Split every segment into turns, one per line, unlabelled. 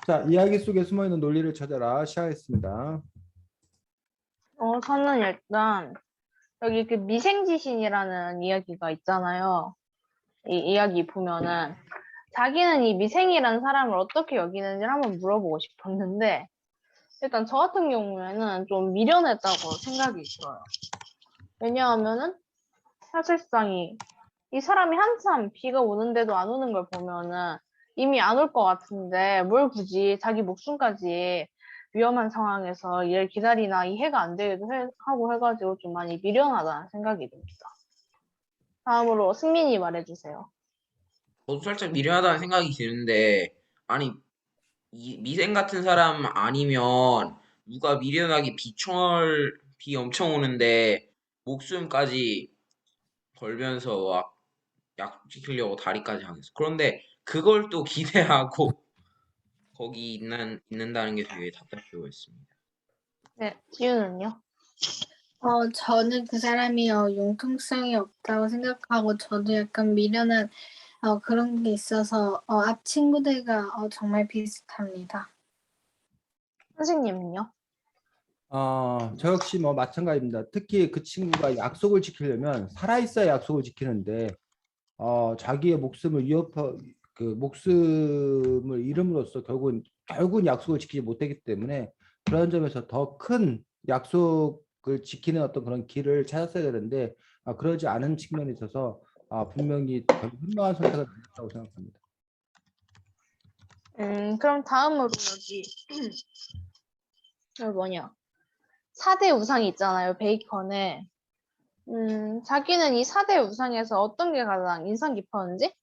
자, 이야기 속에 숨어있는 논리를 찾아라. 시작하겠습니다.
저는 일단 여기 그 미생지신이라는 이야기가 있잖아요. 이 이야기 보면은 자기는 이 미생이라는 사람을 어떻게 여기는지를 한번 물어보고 싶었는데 일단 저 같은 경우에는 좀 미련했다고 생각이 들어요. 왜냐하면은 사실상 이 사람이 한참 비가 오는데도 안 오는 걸 보면은 이미 안 올 것 같은데 뭘 굳이 자기 목숨까지 위험한 상황에서 얘를 기다리나 이해가 안 되기도 하고 해가지고 좀 많이 미련하다는 생각이 듭니다. 다음으로 승민이 말해주세요.
저도 살짝 미련하다는 생각이 드는데, 아니, 미생 같은 사람 아니면 누가 미련하게 비 엄청 오는데 목숨까지 걸면서 약 지키려고 다리까지 하겠어. 그런데 그걸 또 기대하고 거기 있는다는 게 되게 답답해 보였습니다.
네, 지우는요?
저는 그 사람이 융통성이 없다고 생각하고 저도 약간 미련한 그런 게 있어서 앞 친구들과 정말 비슷합니다.
선생님은요?
저 역시 뭐 마찬가지입니다. 특히 그 친구가 약속을 지키려면 살아있어야 약속을 지키는데, 자기의 목숨을 목숨을 잃음으로써 결국은 약속을 지키지 못했기 때문에 그런 점에서 더 큰 약속을 지키는 어떤 그런 길을 찾았어야 되는데, 그러지 않은 측면이 있어서 분명히 현명한 선택을 했다고 생각합니다.
그럼 다음으로 여기 뭐냐? 4대 우상이 있잖아요, 베이컨에. 자기는 이 4대 우상에서 어떤 게 가장 인상 깊었는지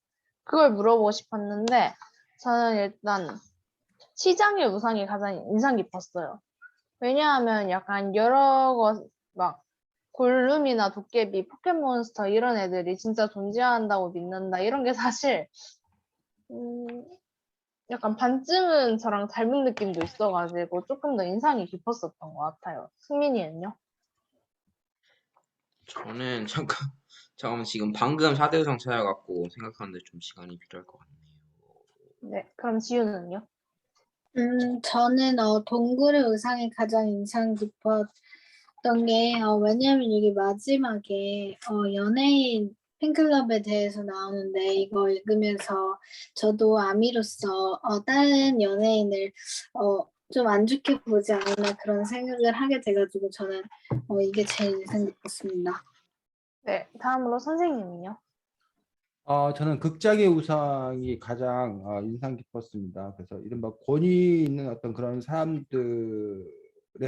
그걸 물어보고 싶었는데 저는 일단 시장의 우상이 가장 인상 깊었어요. 왜냐하면 약간 여러 막 골룸이나 도깨비, 포켓몬스터 이런 애들이 진짜 존재한다고 믿는다 이런 게 사실 약간 반쯤은 저랑 닮은 느낌도 있어가지고 조금 더 인상이 깊었었던 것 같아요. 승민이는요?
저는 잠깐만 지금 방금 4대 우상 찾아갖고 생각하는데 좀 시간이 필요할 것 같네요.
네, 그럼 지우는요?
저는 동굴의 우상이 가장 인상 깊었던 게 왜냐하면 이게 마지막에 연예인 팬클럽에 대해서 나오는데 이거 읽으면서 저도 아미로서 다른 연예인을 좀 안 좋게 보지 않나 그런 생각을 하게 돼가지고 저는 이게 제일 인상 깊었습니다.
네, 다음으로 선생님은요?
저는 극장의 우상이 가장 인상 깊었습니다. 그래서 이른바 권위 있는 어떤 그런 사람들에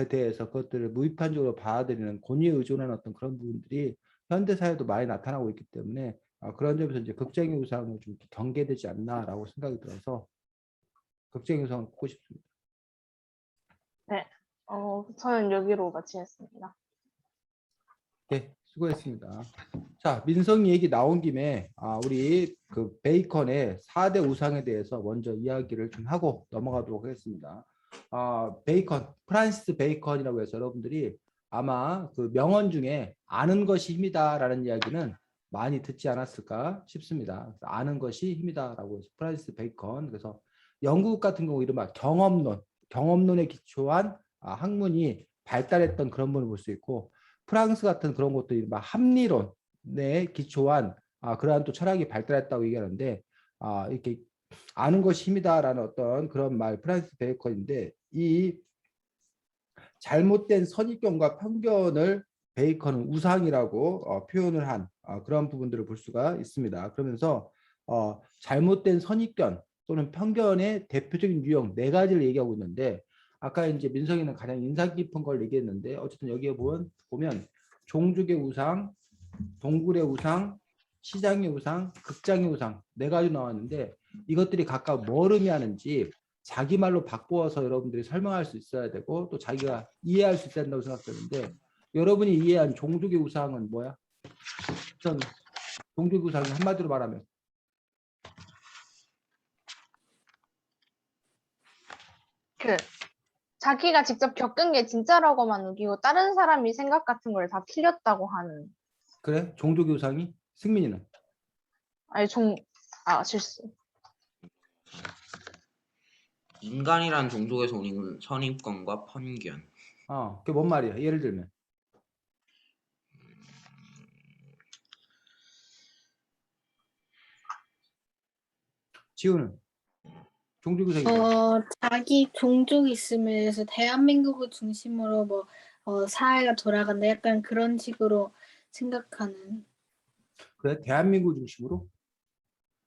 대해서 그것들을 무비판적으로 받아들이는 권위에 의존하는 어떤 그런 부분들이 현대 사회도 많이 나타나고 있기 때문에 그런 점에서 이제 극장의 우상은 좀 경계되지 않나라고 생각이 들어서 극장의 우상을 꼽고 싶습니다.
네, 저는 여기로 마치겠습니다.
네, 수고했습니다. 자, 민성이 얘기 나온 김에 우리 그 베이컨의 4대 우상에 대해서 먼저 이야기를 좀 하고 넘어가도록 하겠습니다. 베이컨, 프란시스 베이컨이라고 해서 여러분들이 아마 그 명언 중에 아는 것이 힘이다라는 이야기는 많이 듣지 않았을까 싶습니다. 아는 것이 힘이다라고 해서 프란시스 베이컨. 그래서 영국 같은 경우 이른바 경험론에 기초한 학문이 발달했던 그런 분을 볼 수 있고, 프랑스 같은 그런 것도 막 합리론에 기초한 그러한 또 철학이 발달했다고 얘기하는데, 이렇게 아는 것이 힘이다라는 어떤 그런 말, 프란시스 베이컨인데, 이 잘못된 선입견과 편견을 베이컨은 우상이라고 표현을 한 그런 부분들을 볼 수가 있습니다. 그러면서 잘못된 선입견 또는 편견의 대표적인 유형 4가지를 얘기하고 있는데, 아까 이제 민성이는 가장 인상 깊은 걸 얘기했는데, 어쨌든 여기에 보면 종족의 우상, 동굴의 우상, 시장의 우상, 극장의 우상 4가지 나왔는데, 이것들이 각각 뭘 의미하는지 자기 말로 바꾸어서 여러분들이 설명할 수 있어야 되고 또 자기가 이해할 수 있어야 된다고 생각되는데, 여러분이 이해한 종족의 우상은 뭐야? 우선 종족의 우상이 한마디로 말하면
자기가 직접 겪은 게 진짜라고만 우기고 다른 사람이 생각 같은 걸 다 틀렸다고 하는.
그래? 종족의 우상이? 승민이는?
아니 실수.
인간이란 종족에서 오는 선입견과 편견.
그게 뭔 말이야? 예를 들면. 지우는 종족의식이 뭐야?
자기 종족이 있으면서 대한민국을 중심으로 뭐 사회가 돌아간다 약간 그런 식으로 생각하는.
그래, 대한민국 중심으로?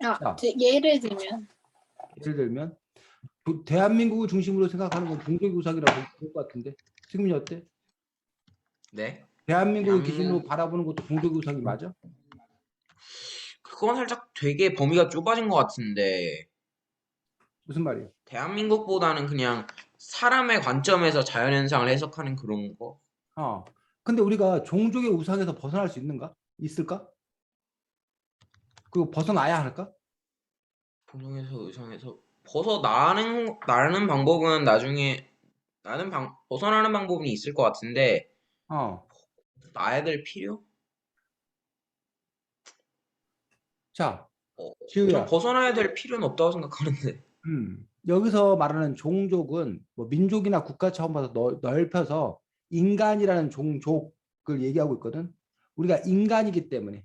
자,
예를 들면
예를 들면 대한민국을 중심으로 생각하는 건 종족의식이라고 볼 것 같은데. 지금이 어때?
네?
대한민국을 기준으로
대한민국
바라보는 것도 종족의식이 맞아?
그건 살짝 되게 범위가 좁아진 것 같은데
무슨 말이야?
대한민국보다는 그냥 사람의 관점에서 자연현상을 해석하는 그런 거.
근데 우리가 종족의 우상에서 벗어날 수 있는가? 있을까? 그리고 벗어나야 할까?
본성에서 의상에서 벗어나는 방법은 나중에 벗어나는 방법이 있을 것 같은데
어.
나야 될 필요?
자,
전
지우야.
벗어나야 될 필요는 없다고 생각하는데.
여기서 말하는 종족은 뭐 민족이나 국가 차원 봐서 넓혀서 인간이라는 종족을 얘기하고 있거든. 우리가 인간이기 때문에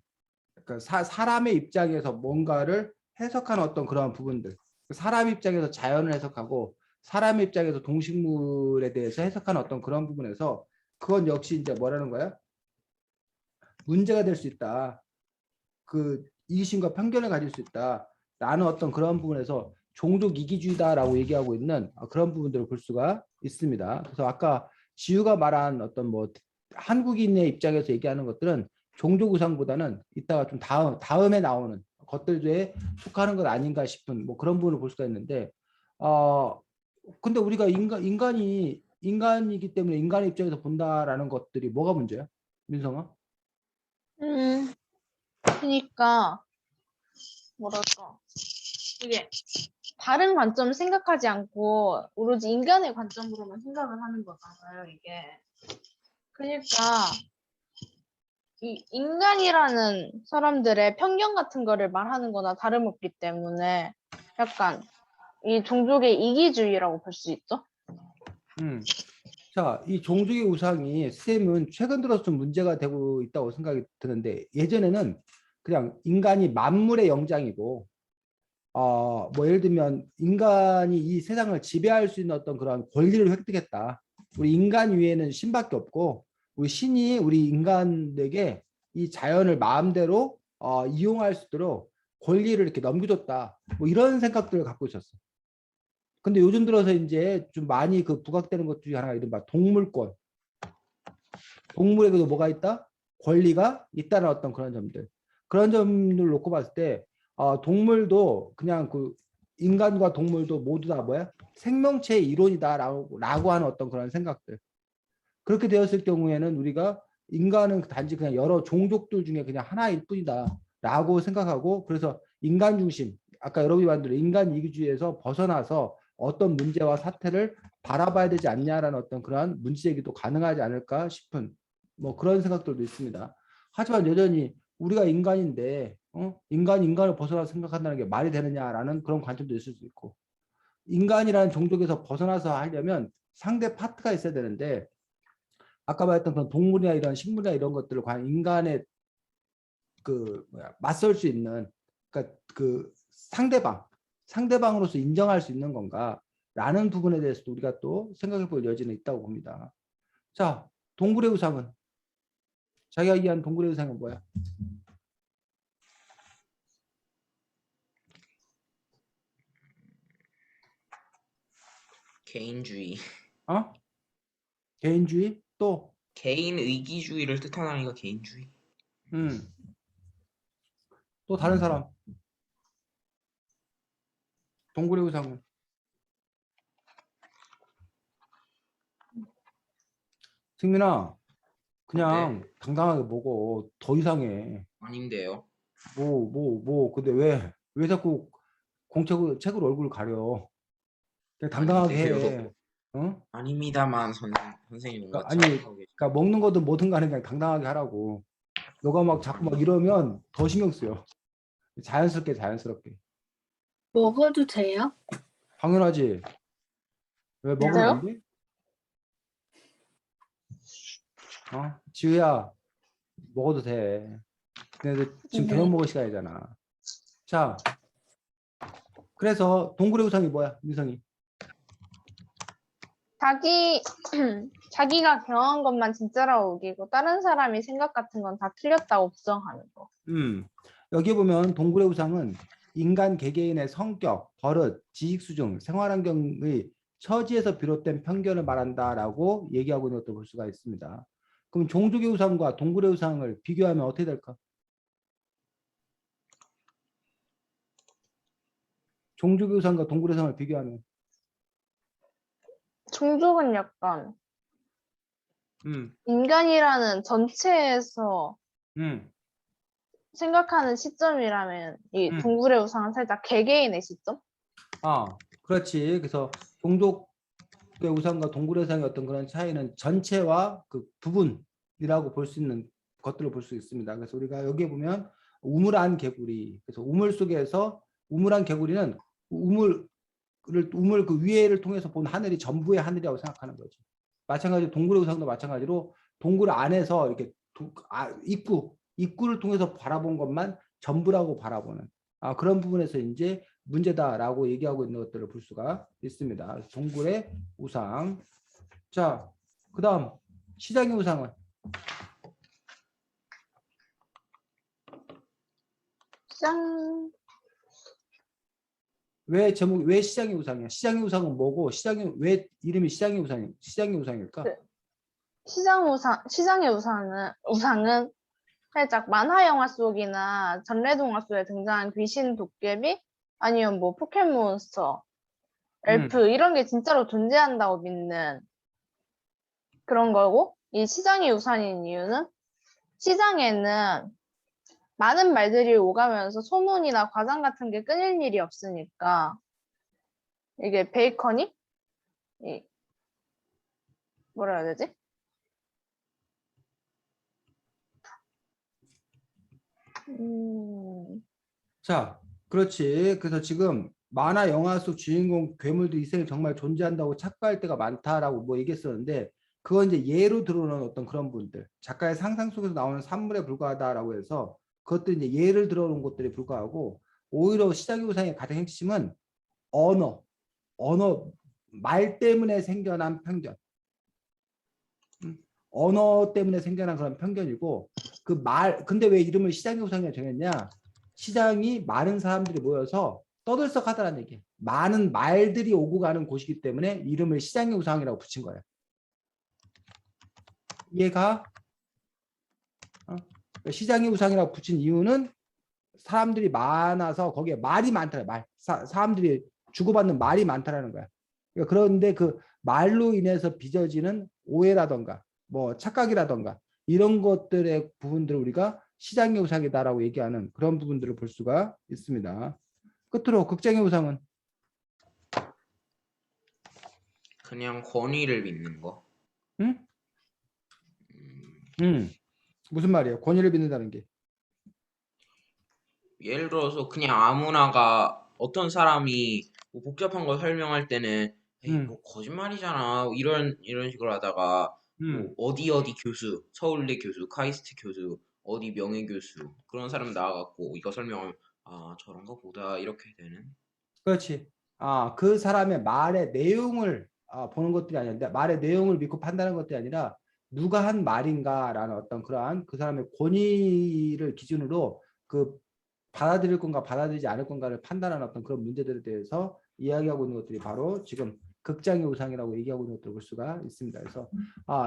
그러니까 사람의 입장에서 뭔가를 해석하는 어떤 그런 부분들. 사람 입장에서 자연을 해석하고 사람 입장에서 동식물에 대해서 해석하는 어떤 그런 부분에서 그건 역시 이제 뭐라는 거야? 문제가 될 수 있다. 그 이기심과 편견을 가질 수 있다. 라는 어떤 그런 부분에서 종족 이기주의다라고 얘기하고 있는 그런 부분들을 볼 수가 있습니다. 그래서 아까 지우가 말한 어떤 뭐 한국인의 입장에서 얘기하는 것들은 종족 의상보다는 이따가 좀 다음에 나오는 것들에 속하는 것 아닌가 싶은 뭐 그런 부분을 볼 수가 있는데 근데 우리가 인간이기 때문에 인간의 입장에서 본다라는 것들이 뭐가 문제야? 민성아?
그러니까 뭐랄까 이게 다른 관점을 생각하지 않고 오로지 인간의 관점으로만 생각을 하는 거잖아요, 이게. 그러니까 이 인간이라는 사람들의 편견 같은 거를 말하는 거나 다름없기 때문에 약간 이 종족의 이기주의라고 볼 수 있죠.
자, 이 종족의 우상이 쌤은 최근 들어서 좀 문제가 되고 있다고 생각이 드는데 예전에는 그냥 인간이 만물의 영장이고 뭐 예를 들면 인간이 이 세상을 지배할 수 있는 어떤 그런 권리를 획득했다. 우리 인간 위에는 신밖에 없고 우리 신이 우리 인간에게 이 자연을 마음대로 이용할 수 있도록 권리를 이렇게 넘겨줬다. 뭐 이런 생각들을 갖고 있었어. 근데 요즘 들어서 이제 좀 많이 그 부각되는 것 중에 하나가 이른바 동물권. 동물에게도 뭐가 있다? 권리가 있다는 어떤 그런 점들. 그런 점을 놓고 봤을 때 동물도 그냥 그 인간과 동물도 모두 다 뭐야? 생명체의 이론이다라고 하는 어떤 그런 생각들. 그렇게 되었을 경우에는 우리가 인간은 단지 그냥 여러 종족들 중에 그냥 하나일 뿐이다라고 생각하고 그래서 인간 중심, 아까 여러분이 말한 인간 이기주의에서 벗어나서 어떤 문제와 사태를 바라봐야 되지 않냐라는 어떤 그런 문제제기도 가능하지 않을까 싶은 뭐 그런 생각들도 있습니다. 하지만 여전히 우리가 인간인데 인간을 벗어나서 생각한다는 게 말이 되느냐라는 그런 관점도 있을 수 있고 인간이라는 종족에서 벗어나서 하려면 상대 파트가 있어야 되는데 아까 말했던 그런 동물이나 이런 식물이나 이런 것들을 과연 인간의 맞설 수 있는 그러니까 그 상대방으로서 인정할 수 있는 건가라는 부분에 대해서도 우리가 또 생각해 볼 여지는 있다고 봅니다. 자, 동굴의 우상은 자기가 얘기한 동굴의 우상은 뭐야?
개인주의.
개인주의? 또
개인 의기주의를 뜻하니까 개인주의.
또 다른 사람 동굴의 우상은 승민아 그냥
네.
당당하게 먹어. 더 이상해.
아닌데요.
근데 왜 자꾸 책으로 얼굴 가려. 그냥 당당하게
아닌데요.
해. 어?
아닙니다만 선생님 뭔가
아니,
착각하고 계시.
그러니까 먹는 거든 뭐든 간에 그냥 당당하게 하라고. 너가 막 자꾸 막 이러면 더 신경 쓰여. 자연스럽게.
먹어도 돼요?
당연하지. 왜
진짜요?
먹으면 안 돼? 지우야 먹어도 돼. 근데 지금 저녁 먹을 시간이잖아. 자, 그래서 동굴의 우상이 뭐야, 민성이?
자기가 경험한 것만 진짜라고 우기고 다른 사람이 생각 같은 건 다 틀렸다고 부정하는 거.
여기 보면 동굴의 우상은 인간 개개인의 성격, 버릇, 지식 수준, 생활 환경의 처지에서 비롯된 편견을 말한다라고 얘기하고 있는 것도 볼 수가 있습니다. 그럼 종족의 우상과 동굴의 우상을 비교하면 어떻게 될까? 종족의 우상과 동굴의 우상을 비교하면
종족은 약간
음,
인간이라는 전체에서
음,
생각하는 시점이라면 이
음.
동굴의 우상은 살짝 개개인의 시점?
그렇지. 그래서 종족의 우상과 동굴의 우상의 어떤 그런 차이는 전체와 그 부분이라고 볼 수 있는 것들을 볼 수 있습니다. 그래서 우리가 여기에 보면 우물안 개구리. 그래서 우물 속에서 우물안 개구리는 우물 그 위에를 통해서 본 하늘이 전부의 하늘이라고 생각하는 거죠. 마찬가지로 동굴의 우상도 마찬가지로 동굴 안에서 이렇게 입구를 통해서 바라본 것만 전부라고 바라보는 그런 부분에서 이제 문제다라고 얘기하고 있는 것들을 볼 수가 있습니다. 동굴의 우상. 자, 그다음 시장의 우상은
짠.
왜 시장의 우상이야? 시장의 우상은 뭐고 왜 이름이 시장의 우상일까?
네. 시장의 우상은 살짝 만화 영화 속이나 전래동화 속에 등장한 귀신, 도깨비, 아니면 뭐 포켓몬스터, 엘프 이런 게 진짜로 존재한다고 믿는 그런 거고, 이 시장의 우상인 이유는 시장에는 많은 말들이 오가면서 소문이나 과장 같은 게 끊일 일이 없으니까 이게 베이컨이 뭐라 해야 되지?
자, 그렇지. 그래서 지금 만화 영화 속 주인공 괴물들이 이 세상에 정말 존재한다고 착각할 때가 많다라고 뭐 얘기했었는데 그건 이제 예로 들어오는 어떤 그런 분들 작가의 상상 속에서 나오는 산물에 불과하다라고 해서 그것들이 이제 예를 들어오는 것들에 불과하고 오히려 시장의 우상의 가장 핵심은 언어 말 때문에 생겨난 편견 언어 때문에 생겨난 그런 편견이고 근데 왜 이름을 시장의 우상이라고 정했냐? 시장이 많은 사람들이 모여서 떠들썩하다는 얘기예요. 많은 말들이 오고 가는 곳이기 때문에 이름을 시장의 우상이라고 붙인 거예요. 이해가? 시장의 우상이라고 붙인 이유는 사람들이 많아서 거기에 말이 많다는 말. 사람들이 주고받는 말이 많다라는 거야. 그런데 그 말로 인해서 빚어지는 오해라던가 뭐 착각이라던가 이런 것들의 부분들을 우리가 시장의 우상이다라고 얘기하는 그런 부분들을 볼 수가 있습니다. 끝으로 극장의 우상은
그냥 권위를 믿는 거.
응? 무슨 말이에요? 권위를 믿는다는 게.
예를 들어서 그냥 아무나가 어떤 사람이 뭐 복잡한 거 설명할 때는 에이 뭐 거짓말이잖아 이런 식으로 하다가 뭐 어디 교수, 서울대 교수, 카이스트 교수, 어디 명예 교수 그런 사람 나와갖고 이거 설명하면 저런가 보다 이렇게 되는.
그렇지. 그 사람의 말의 내용을 보는 것들이 아닌데 말의 내용을 믿고 판단하는 것들이 아니라 누가 한 말인가라는 어떤 그러한 그 사람의 권위를 기준으로 그 받아들일 건가 받아들이지 않을 건가를 판단하는 어떤 그런 문제들에 대해서 이야기하고 있는 것들이 바로 지금 극장의 우상이라고 얘기하고 있는 것들을 볼 수가 있습니다. 그래서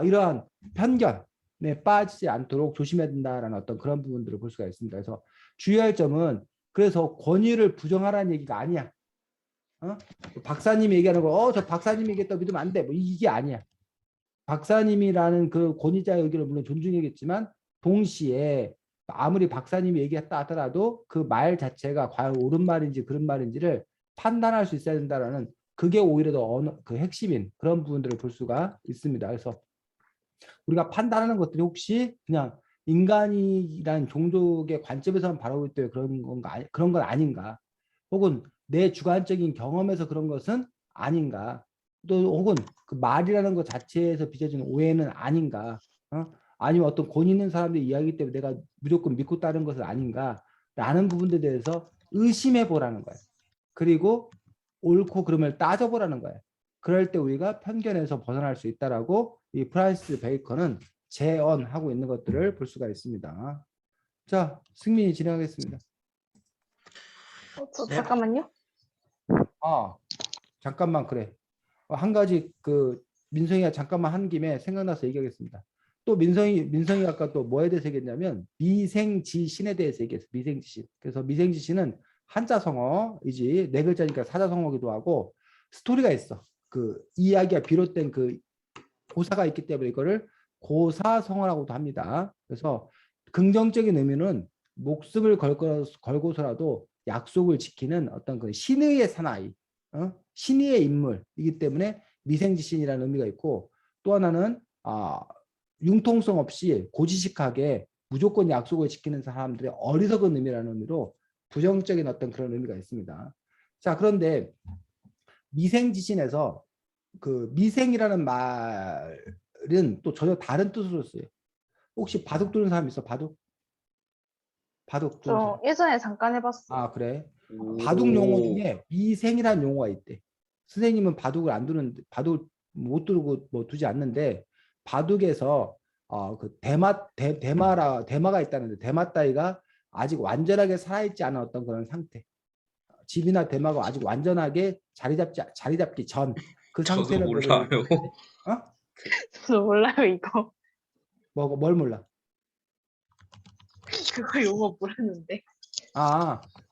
이러한 편견에 빠지지 않도록 조심해야 된다라는 어떤 그런 부분들을 볼 수가 있습니다. 그래서 주의할 점은 그래서 권위를 부정하라는 얘기가 아니야. 박사님이 얘기하는 거, 저 박사님이 얘기했다 믿으면 안 돼. 뭐 이게 아니야. 박사님이라는 그 권위자의 의견을 물론 존중해야겠지만 동시에 아무리 박사님이 얘기했다 하더라도 그 말 자체가 과연 옳은 말인지 그런 말인지를 판단할 수 있어야 된다라는 그게 오히려 더 그 핵심인 그런 부분들을 볼 수가 있습니다. 그래서 우리가 판단하는 것들이 혹시 그냥 인간이란 종족의 관점에서만 바라볼 때 그런 건 아닌가? 혹은 내 주관적인 경험에서 그런 것은 아닌가? 또 혹은 그 말이라는 것 자체에서 빚어지는 오해는 아닌가? 아니면 어떤 권 있는 사람들의 이야기 때문에 내가 무조건 믿고 따른 것은 아닌가? 라는 부분들에 대해서 의심해 보라는 거예요. 그리고 옳고 그름을 따져보라는 거예요. 그럴 때 우리가 편견에서 벗어날 수 있다라고 이 프란시스 베이컨은 제언하고 있는 것들을 볼 수가 있습니다. 자, 승민이 진행하겠습니다.
저
네.
잠깐만요.
잠깐만 그래. 한 가지 그 민성이가 잠깐만 한 김에 생각나서 얘기하겠습니다. 또 민성이 아까 또 뭐에 대해서 얘기했냐면 미생지신에 대해서 얘기했어. 미생지신. 그래서 미생지신은 한자 성어이지 네 글자니까 사자성어기도 하고 스토리가 있어. 그 이야기가 비롯된 그 고사가 있기 때문에 이거를 고사성어라고도 합니다. 그래서 긍정적인 의미는 목숨을 걸고서라도 약속을 지키는 어떤 그 신의의 사나이, 신의의 인물이기 때문에 미생지신이라는 의미가 있고 또 하나는 융통성 없이 고지식하게 무조건 약속을 지키는 사람들의 어리석은 의미라는 의미로 부정적인 어떤 그런 의미가 있습니다. 자, 그런데 미생지신에서 그 미생이라는 말은 또 전혀 다른 뜻으로 써요. 혹시 바둑 두는 사람 있어? 바둑? 바둑 두는 사람?
저 예전에 잠깐 해봤어요.
그래. 바둑 용어 중에 미생이라는 용어가 있대. 선생님은 바둑을 안 두는데 바둑을 못 두고 뭐 두지 않는데 바둑에서 그 대마가 있다는데 대마 따위가 아직 완전하게 살아있지 않은 어떤 그런 상태. 집이나 대마가 아직 완전하게 자리 잡기 전 그
저도
상태를 보고
몰라요.
저도 몰라요 이거.
뭘 몰라?
그거 용어 모르는데.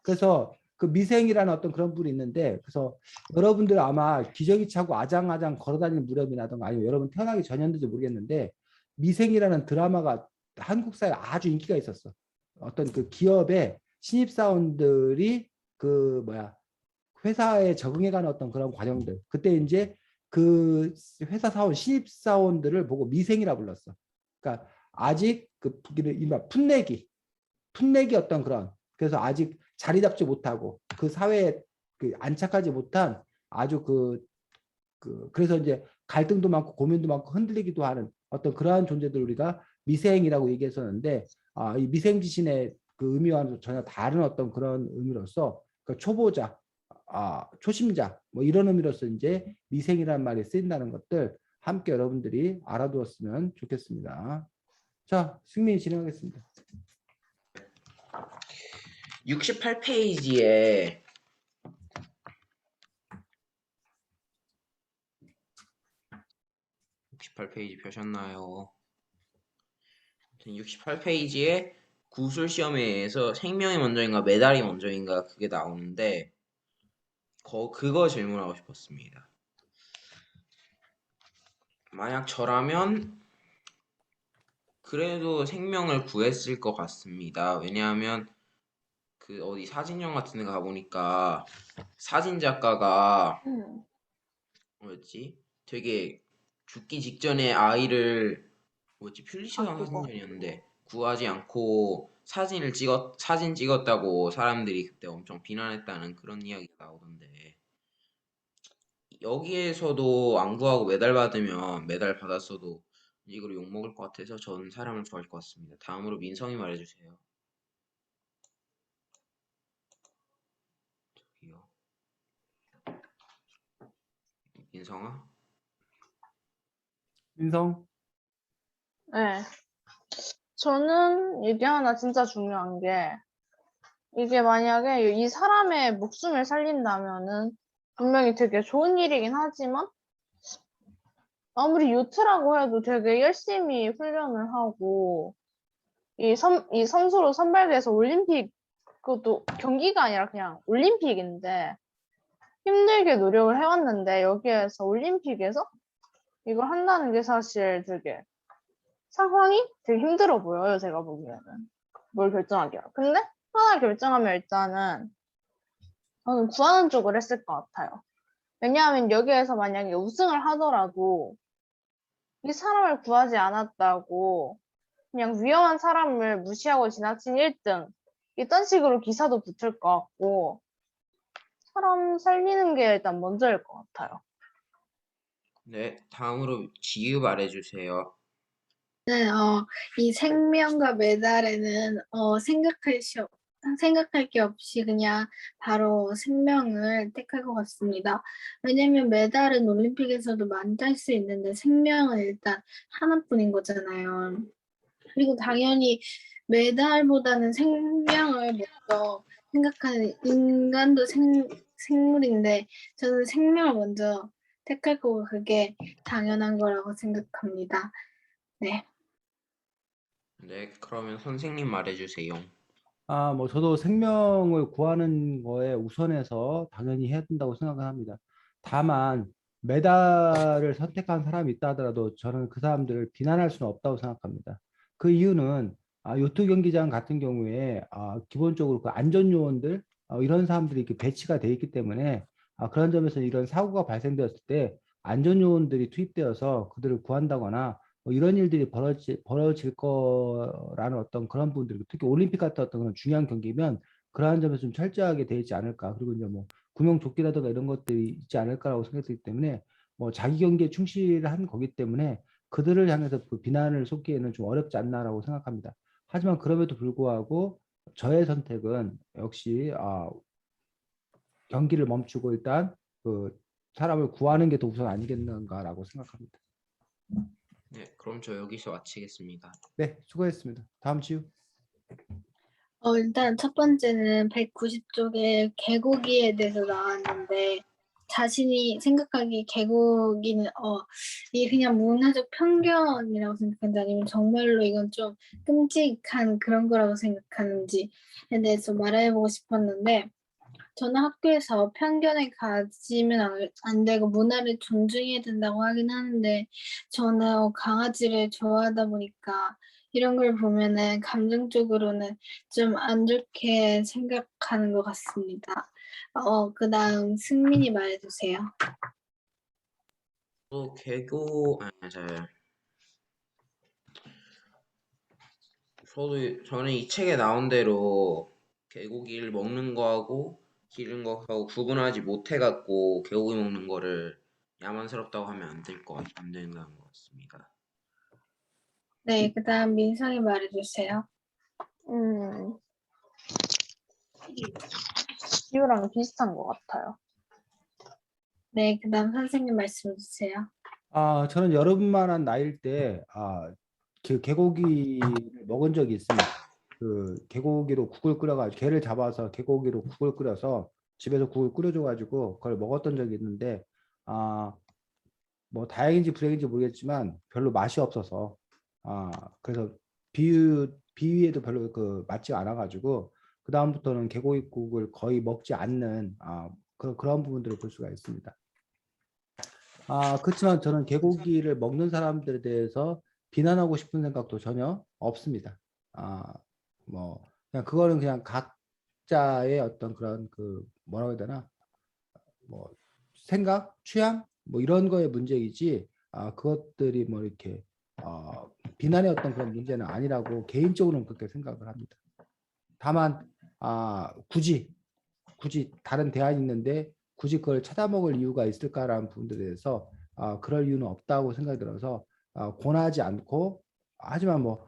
그래서 그 미생이라는 어떤 그런 분이 있는데 그래서 여러분들 아마 기저귀 차고 아장아장 걸어다니는 무렵이라든가 아니면 여러분 태어나기 전이었는지 모르겠는데 미생이라는 드라마가 한국 사회에 아주 인기가 있었어. 어떤 그 기업의 신입사원들이 그 회사에 적응해가는 어떤 그런 과정들. 그때 이제 그 회사 사원 신입사원들을 보고 미생이라 불렀어. 그러니까 아직 그 풋내기 어떤 그런 그래서 아직 자리 잡지 못하고 그 사회에 그 안착하지 못한 아주 그래서 이제 갈등도 많고 고민도 많고 흔들리기도 하는 어떤 그러한 존재들 우리가 미생이라고 얘기했었는데 이 미생지신의 그 의미와는 전혀 다른 어떤 그런 의미로서 그 초보자, 초심자 뭐 이런 의미로서 이제 미생이라는 말이 쓰인다는 것들 함께 여러분들이 알아두었으면 좋겠습니다. 자, 승민이 진행하겠습니다.
68페이지에 68페이지 펴셨나요? 68페이지에 구술 시험에서 생명이 먼저인가 메달이 먼저인가 그게 나오는데 그거 질문하고 싶었습니다. 만약 저라면 그래도 생명을 구했을 것 같습니다. 왜냐하면 그 어디 사진전 같은 데 가보니까 사진 작가가 뭐였지? 되게 죽기 직전에 아이를 퓰리처상
그거.
사진전이었는데 구하지 않고 사진 찍었다고 사람들이 그때 엄청 비난했다는 그런 이야기가 나오던데 여기에서도 안 구하고 메달 받으면 메달 받았어도 이걸 욕먹을 것 같아서 전 사람을 좋아할 것 같습니다. 다음으로 민성이 말해주세요. 저기요. 민성아?
민성.
네. 저는 이게 하나 진짜 중요한 게 이게 만약에 이 사람의 목숨을 살린다면은 분명히 되게 좋은 일이긴 하지만 아무리 요트라고 해도 되게 열심히 훈련을 하고 이 선수로 선발돼서 올림픽 그것도 경기가 아니라 그냥 올림픽인데 힘들게 노력을 해왔는데 여기에서 올림픽에서 이걸 한다는 게 사실 되게 상황이 되게 힘들어 보여요. 제가 보기에는 뭘 결정하기가. 근데 하나 결정하면 일단은 저는 구하는 쪽을 했을 것 같아요. 왜냐하면 여기에서 만약에 우승을 하더라도 이 사람을 구하지 않았다고 그냥 위험한 사람을 무시하고 지나친 1등 이딴 식으로 기사도 붙을 것 같고 사람 살리는 게 일단 먼저일 것 같아요.
네, 다음으로 지유 말해주세요.
네, 이 생명과 메달에는 생각할 게 없이 그냥 바로 생명을 택할 것 같습니다. 왜냐면 메달은 올림픽에서도 많이 딸 수 있는데 생명은 일단 하나뿐인 거잖아요. 그리고 당연히 메달보다는 생명을 먼저 생각하는 인간도 생물인데 저는 생명을 먼저 택할 거고 그게 당연한 거라고 생각합니다. 네.
네, 그러면 선생님 말해주세요.
뭐 저도 생명을 구하는 거에 우선해서 당연히 해야 된다고 생각을 합니다. 다만 메달을 선택한 사람이 있다 하더라도 저는 그 사람들을 비난할 수는 없다고 생각합니다. 그 이유는 요트 경기장 같은 경우에 기본적으로 그 안전 요원들 이런 사람들이 이렇게 배치가 돼 있기 때문에 그런 점에서 이런 사고가 발생되었을 때 안전 요원들이 투입되어서 그들을 구한다거나 뭐 이런 일들이 벌어질 거라는 어떤 그런 부분들, 특히 올림픽 같은 어떤 그런 중요한 경기면 그러한 점에서 좀 철저하게 되어 있지 않을까. 그리고 이제 뭐 구명조끼라든가 이런 것들이 있지 않을까라고 생각되기 때문에 뭐 자기 경기에 충실한 거기 때문에 그들을 향해서 그 비난을 쏟기에는 좀 어렵지 않나라고 생각합니다. 하지만 그럼에도 불구하고 저의 선택은 역시 경기를 멈추고 일단 그 사람을 구하는 게 더 우선 아니겠는가라고 생각합니다.
네, 그럼 저 여기서 마치겠습니다.
네, 수고했습니다. 다음 지우.
일단 첫 번째는 190쪽에 개고기에 대해서 나왔는데 자신이 생각하기에 개고기는 이게 그냥 문화적 편견이라고 생각하는지 아니면 정말로 이건 좀 끔찍한 그런 거라고 생각하는지에 대해서 말해보고 싶었는데 저는 학교에서 편견을 가지면 안 되고 문화를 존중해야 된다고 하긴 하는데 저는 강아지를 좋아하다 보니까 이런 걸 보면은 감정적으로는 좀 안 좋게 생각하는 것 같습니다. 그다음 승민이 말해주세요.
또 저는 이 책에 나온 대로 개고기를 먹는 거하고 기른 거하고 구분하지 못해갖고 개고기 먹는 거를 야만스럽다고 하면 안 된다는 것 같습니다.
네, 그다음 민성이 말해주세요.
음, 지우랑 비슷한 것 같아요.
네, 그다음 선생님 말씀해 주세요.
저는 여름만한 나이일 때, 그 개고기를 먹은 적이 있습니다. 그 개고기로 국을 끓여가지고, 게를 잡아서 개고기로 국을 끓여서 집에서 국을 끓여줘가지고 그걸 먹었던 적이 있는데, 뭐 다행인지 불행인지 모르겠지만 별로 맛이 없어서, 그래서 비위에도 별로 그 맞지가 않아가지고, 그 다음부터는 개고기국을 거의 먹지 않는, 그런 부분들을 볼 수가 있습니다. 그렇지만 저는 개고기를 먹는 사람들에 대해서 비난하고 싶은 생각도 전혀 없습니다. 뭐 그냥 그거는 그냥 각자의 어떤 그런 그 뭐라고 해야 되나 뭐 생각, 취향 뭐 이런 거의 문제이지 그것들이 뭐 이렇게 비난의 어떤 그런 문제는 아니라고 개인적으로는 그렇게 생각을 합니다. 다만 굳이 다른 대안이 있는데 굳이 그걸 찾아먹을 이유가 있을까라는 부분들에 대해서 그럴 이유는 없다고 생각이 들어서 권하지 않고 하지만 뭐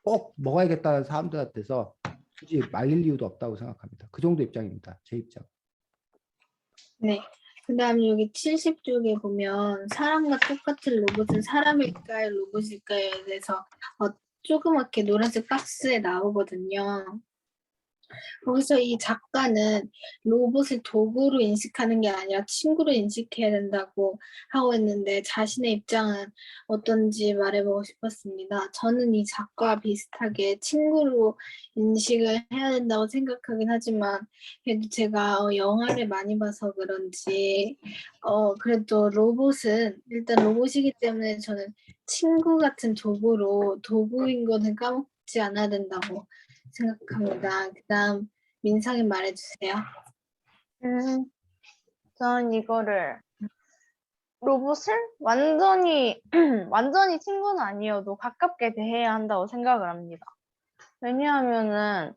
꼭 먹어야겠다는 사람들한테서 굳이 말릴 이유도 없다고 생각합니다. 그 정도 입장입니다. 제 입장.
네. 그다음 여기 70쪽에 보면 사람과 똑같은 로봇은 사람일까요, 로봇일까요에 대해서 조그맣게 노란색 박스에 나오거든요. 거기서 이 작가는 로봇을 도구로 인식하는 게 아니라 친구로 인식해야 된다고 하고 있는데 자신의 입장은 어떤지 말해보고 싶었습니다. 저는 이 작가와 비슷하게 친구로 인식을 해야 된다고 생각하긴 하지만 그래도 제가 영화를 많이 봐서 그런지 그래도 로봇은 일단 로봇이기 때문에 저는 친구 같은 도구인 거는 까먹지 않아야 된다고 생각합니다. 그다음 민상이 말해주세요.
저는 이거를 로봇을 완전히 친구는 아니어도 가깝게 대해야 한다고 생각을 합니다. 왜냐하면은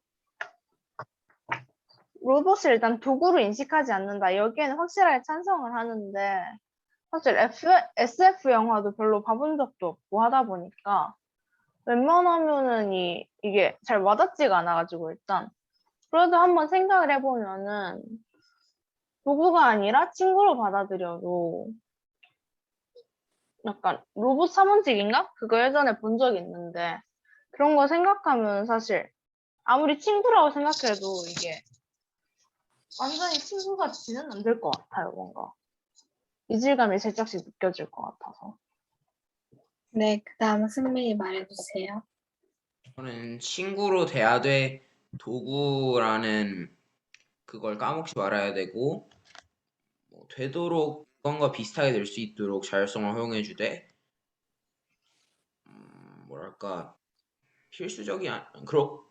로봇을 일단 도구로 인식하지 않는다. 여기에는 확실하게 찬성을 하는데 사실 SF 영화도 별로 봐본 적도 없고 하다 보니까 웬만하면은 이게 잘 와닿지가 않아가지고 일단 그래도 한번 생각을 해보면은 도구가 아니라 친구로 받아들여도 약간 로봇 사원직인가? 그거 예전에 본 적이 있는데 그런 거 생각하면 사실 아무리 친구라고 생각해도 이게 완전히 친구 같지는 않을 것 같아요, 뭔가. 이질감이 살짝씩 느껴질 것 같아서.
네, 그다음 승민이 말해주세요.
저는 친구로 돼야 돼 도구라는 그걸 까먹지 말아야 되고 뭐 되도록 그건과 비슷하게 될 수 있도록 자율성을 허용해주되 뭐랄까 필수적이 그렇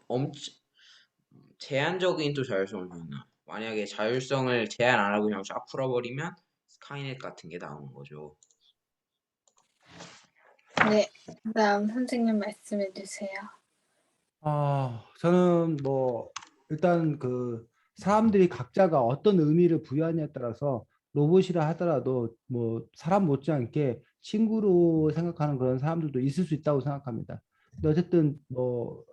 제한적인 또 자율성을 줬나 만약에 자율성을 제한 안 하고 그냥 쫙 풀어버리면 스카이넷 같은 게 나오는 거죠.
네, 그다음 선생님 말씀해 주세요.
저는 뭐 일단 그 사람들이 각자가 어떤 의미를 부여하냐에 따라서 로봇이라 하더라도 뭐 사람 못지않게 친구로 생각하는 그런 사람들도 있을 수 있다고 생각합니다. 근데 어쨌든 뭐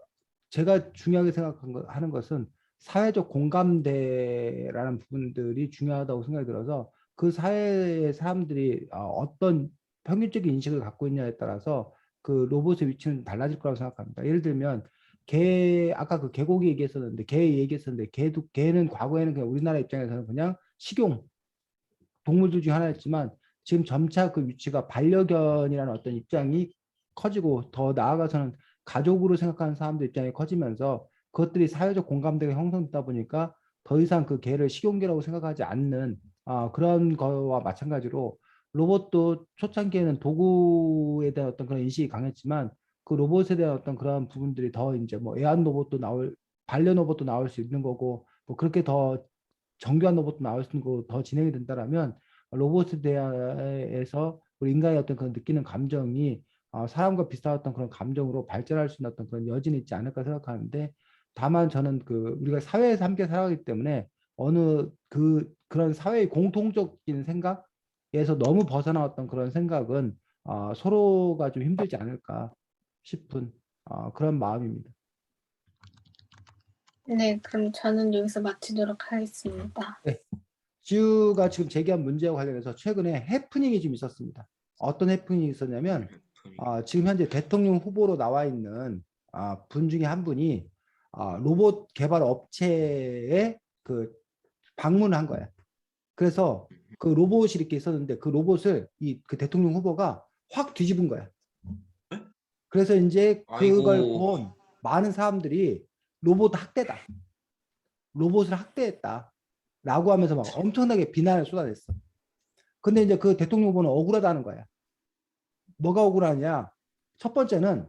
제가 중요하게 생각하는 것은 사회적 공감대라는 부분들이 중요하다고 생각이 들어서 그 사회의 사람들이 어떤 평균적인 인식을 갖고 있냐에 따라서 그 로봇의 위치는 달라질 거라고 생각합니다. 예를 들면 개 아까 그 개고기 얘기했었는데 개 얘기했었는데 개는 과거에는 그냥 우리나라 입장에서는 그냥 식용 동물들 중에 하나였지만 지금 점차 그 위치가 반려견이라는 어떤 입장이 커지고 더 나아가서는 가족으로 생각하는 사람들 입장이 커지면서 그것들이 사회적 공감대가 형성되다 보니까 더 이상 그 개를 식용개라고 생각하지 않는 그런 거와 마찬가지로 로봇도 초창기에는 도구에 대한 어떤 그런 인식이 강했지만 그 로봇에 대한 어떤 그런 부분들이 더 이제 뭐 애완 로봇도 반려 로봇도 나올 수 있는 거고 뭐 그렇게 더 정교한 로봇도 나올 수 있는 거고 더 진행이 된다라면 로봇에 대해서 우리 인간의 어떤 그런 느끼는 감정이 사람과 비슷한 어떤 그런 감정으로 발전할 수 있는 어떤 그런 여지는 있지 않을까 생각하는데 다만 저는 그 우리가 사회에서 함께 살아가기 때문에 어느 그런 사회의 공통적인 생각에서 너무 벗어나왔던 그런 생각은 서로가 좀 힘들지 않을까 싶은 그런 마음입니다.
네, 그럼 저는 여기서 마치도록 하겠습니다.
네. 지우가 지금 제기한 문제와 관련해서 최근에 해프닝이 좀 있었습니다. 어떤 해프닝이 있었냐면 지금 현재 대통령 후보로 나와 있는 분 중에 한 분이 로봇 개발 업체에 그 방문을 한 거야. 그래서 그 로봇이 이렇게 있었는데 그 로봇을 그 대통령 후보가 확 뒤집은 거야. 그래서 이제 그걸
아이고
본 많은 사람들이 로봇 학대다. 로봇을 학대했다. 라고 하면서 막 엄청나게 비난을 쏟아냈어. 근데 이제 그 대통령 후보는 억울하다는 거야. 뭐가 억울하냐? 첫 번째는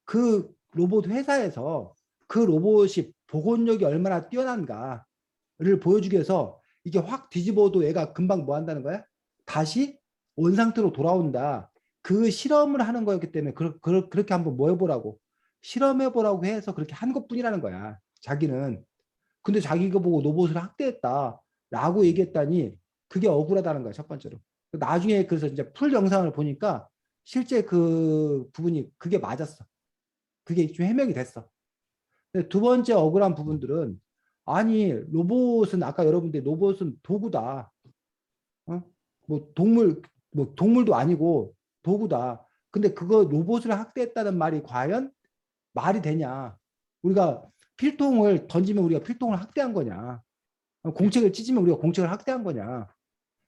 그 로봇 회사에서 그 로봇이 복원력이 얼마나 뛰어난가를 보여주기 위해서 이게 확 뒤집어도 얘가 금방 뭐 한다는 거야? 다시 원상태로 돌아온다. 그 실험을 하는 거였기 때문에 그렇게 한번 뭐 해보라고 실험해보라고 해서 그렇게 한 것뿐이라는 거야. 자기는. 근데 자기가 보고 로봇을 학대했다라고 얘기했다니 그게 억울하다는 거야. 첫 번째로. 나중에 그래서 이제 풀 영상을 보니까 실제 그 부분이 그게 맞았어. 그게 좀 해명이 됐어. 근데 두 번째 억울한 부분들은 아니 로봇은 아까 여러분들 로봇은 도구다. 어? 뭐 동물도 아니고 도구다. 근데 그거 로봇을 학대했다는 말이 과연 말이 되냐? 우리가 필통을 던지면 우리가 필통을 학대한 거냐? 공책을 찢으면 우리가 공책을 학대한 거냐?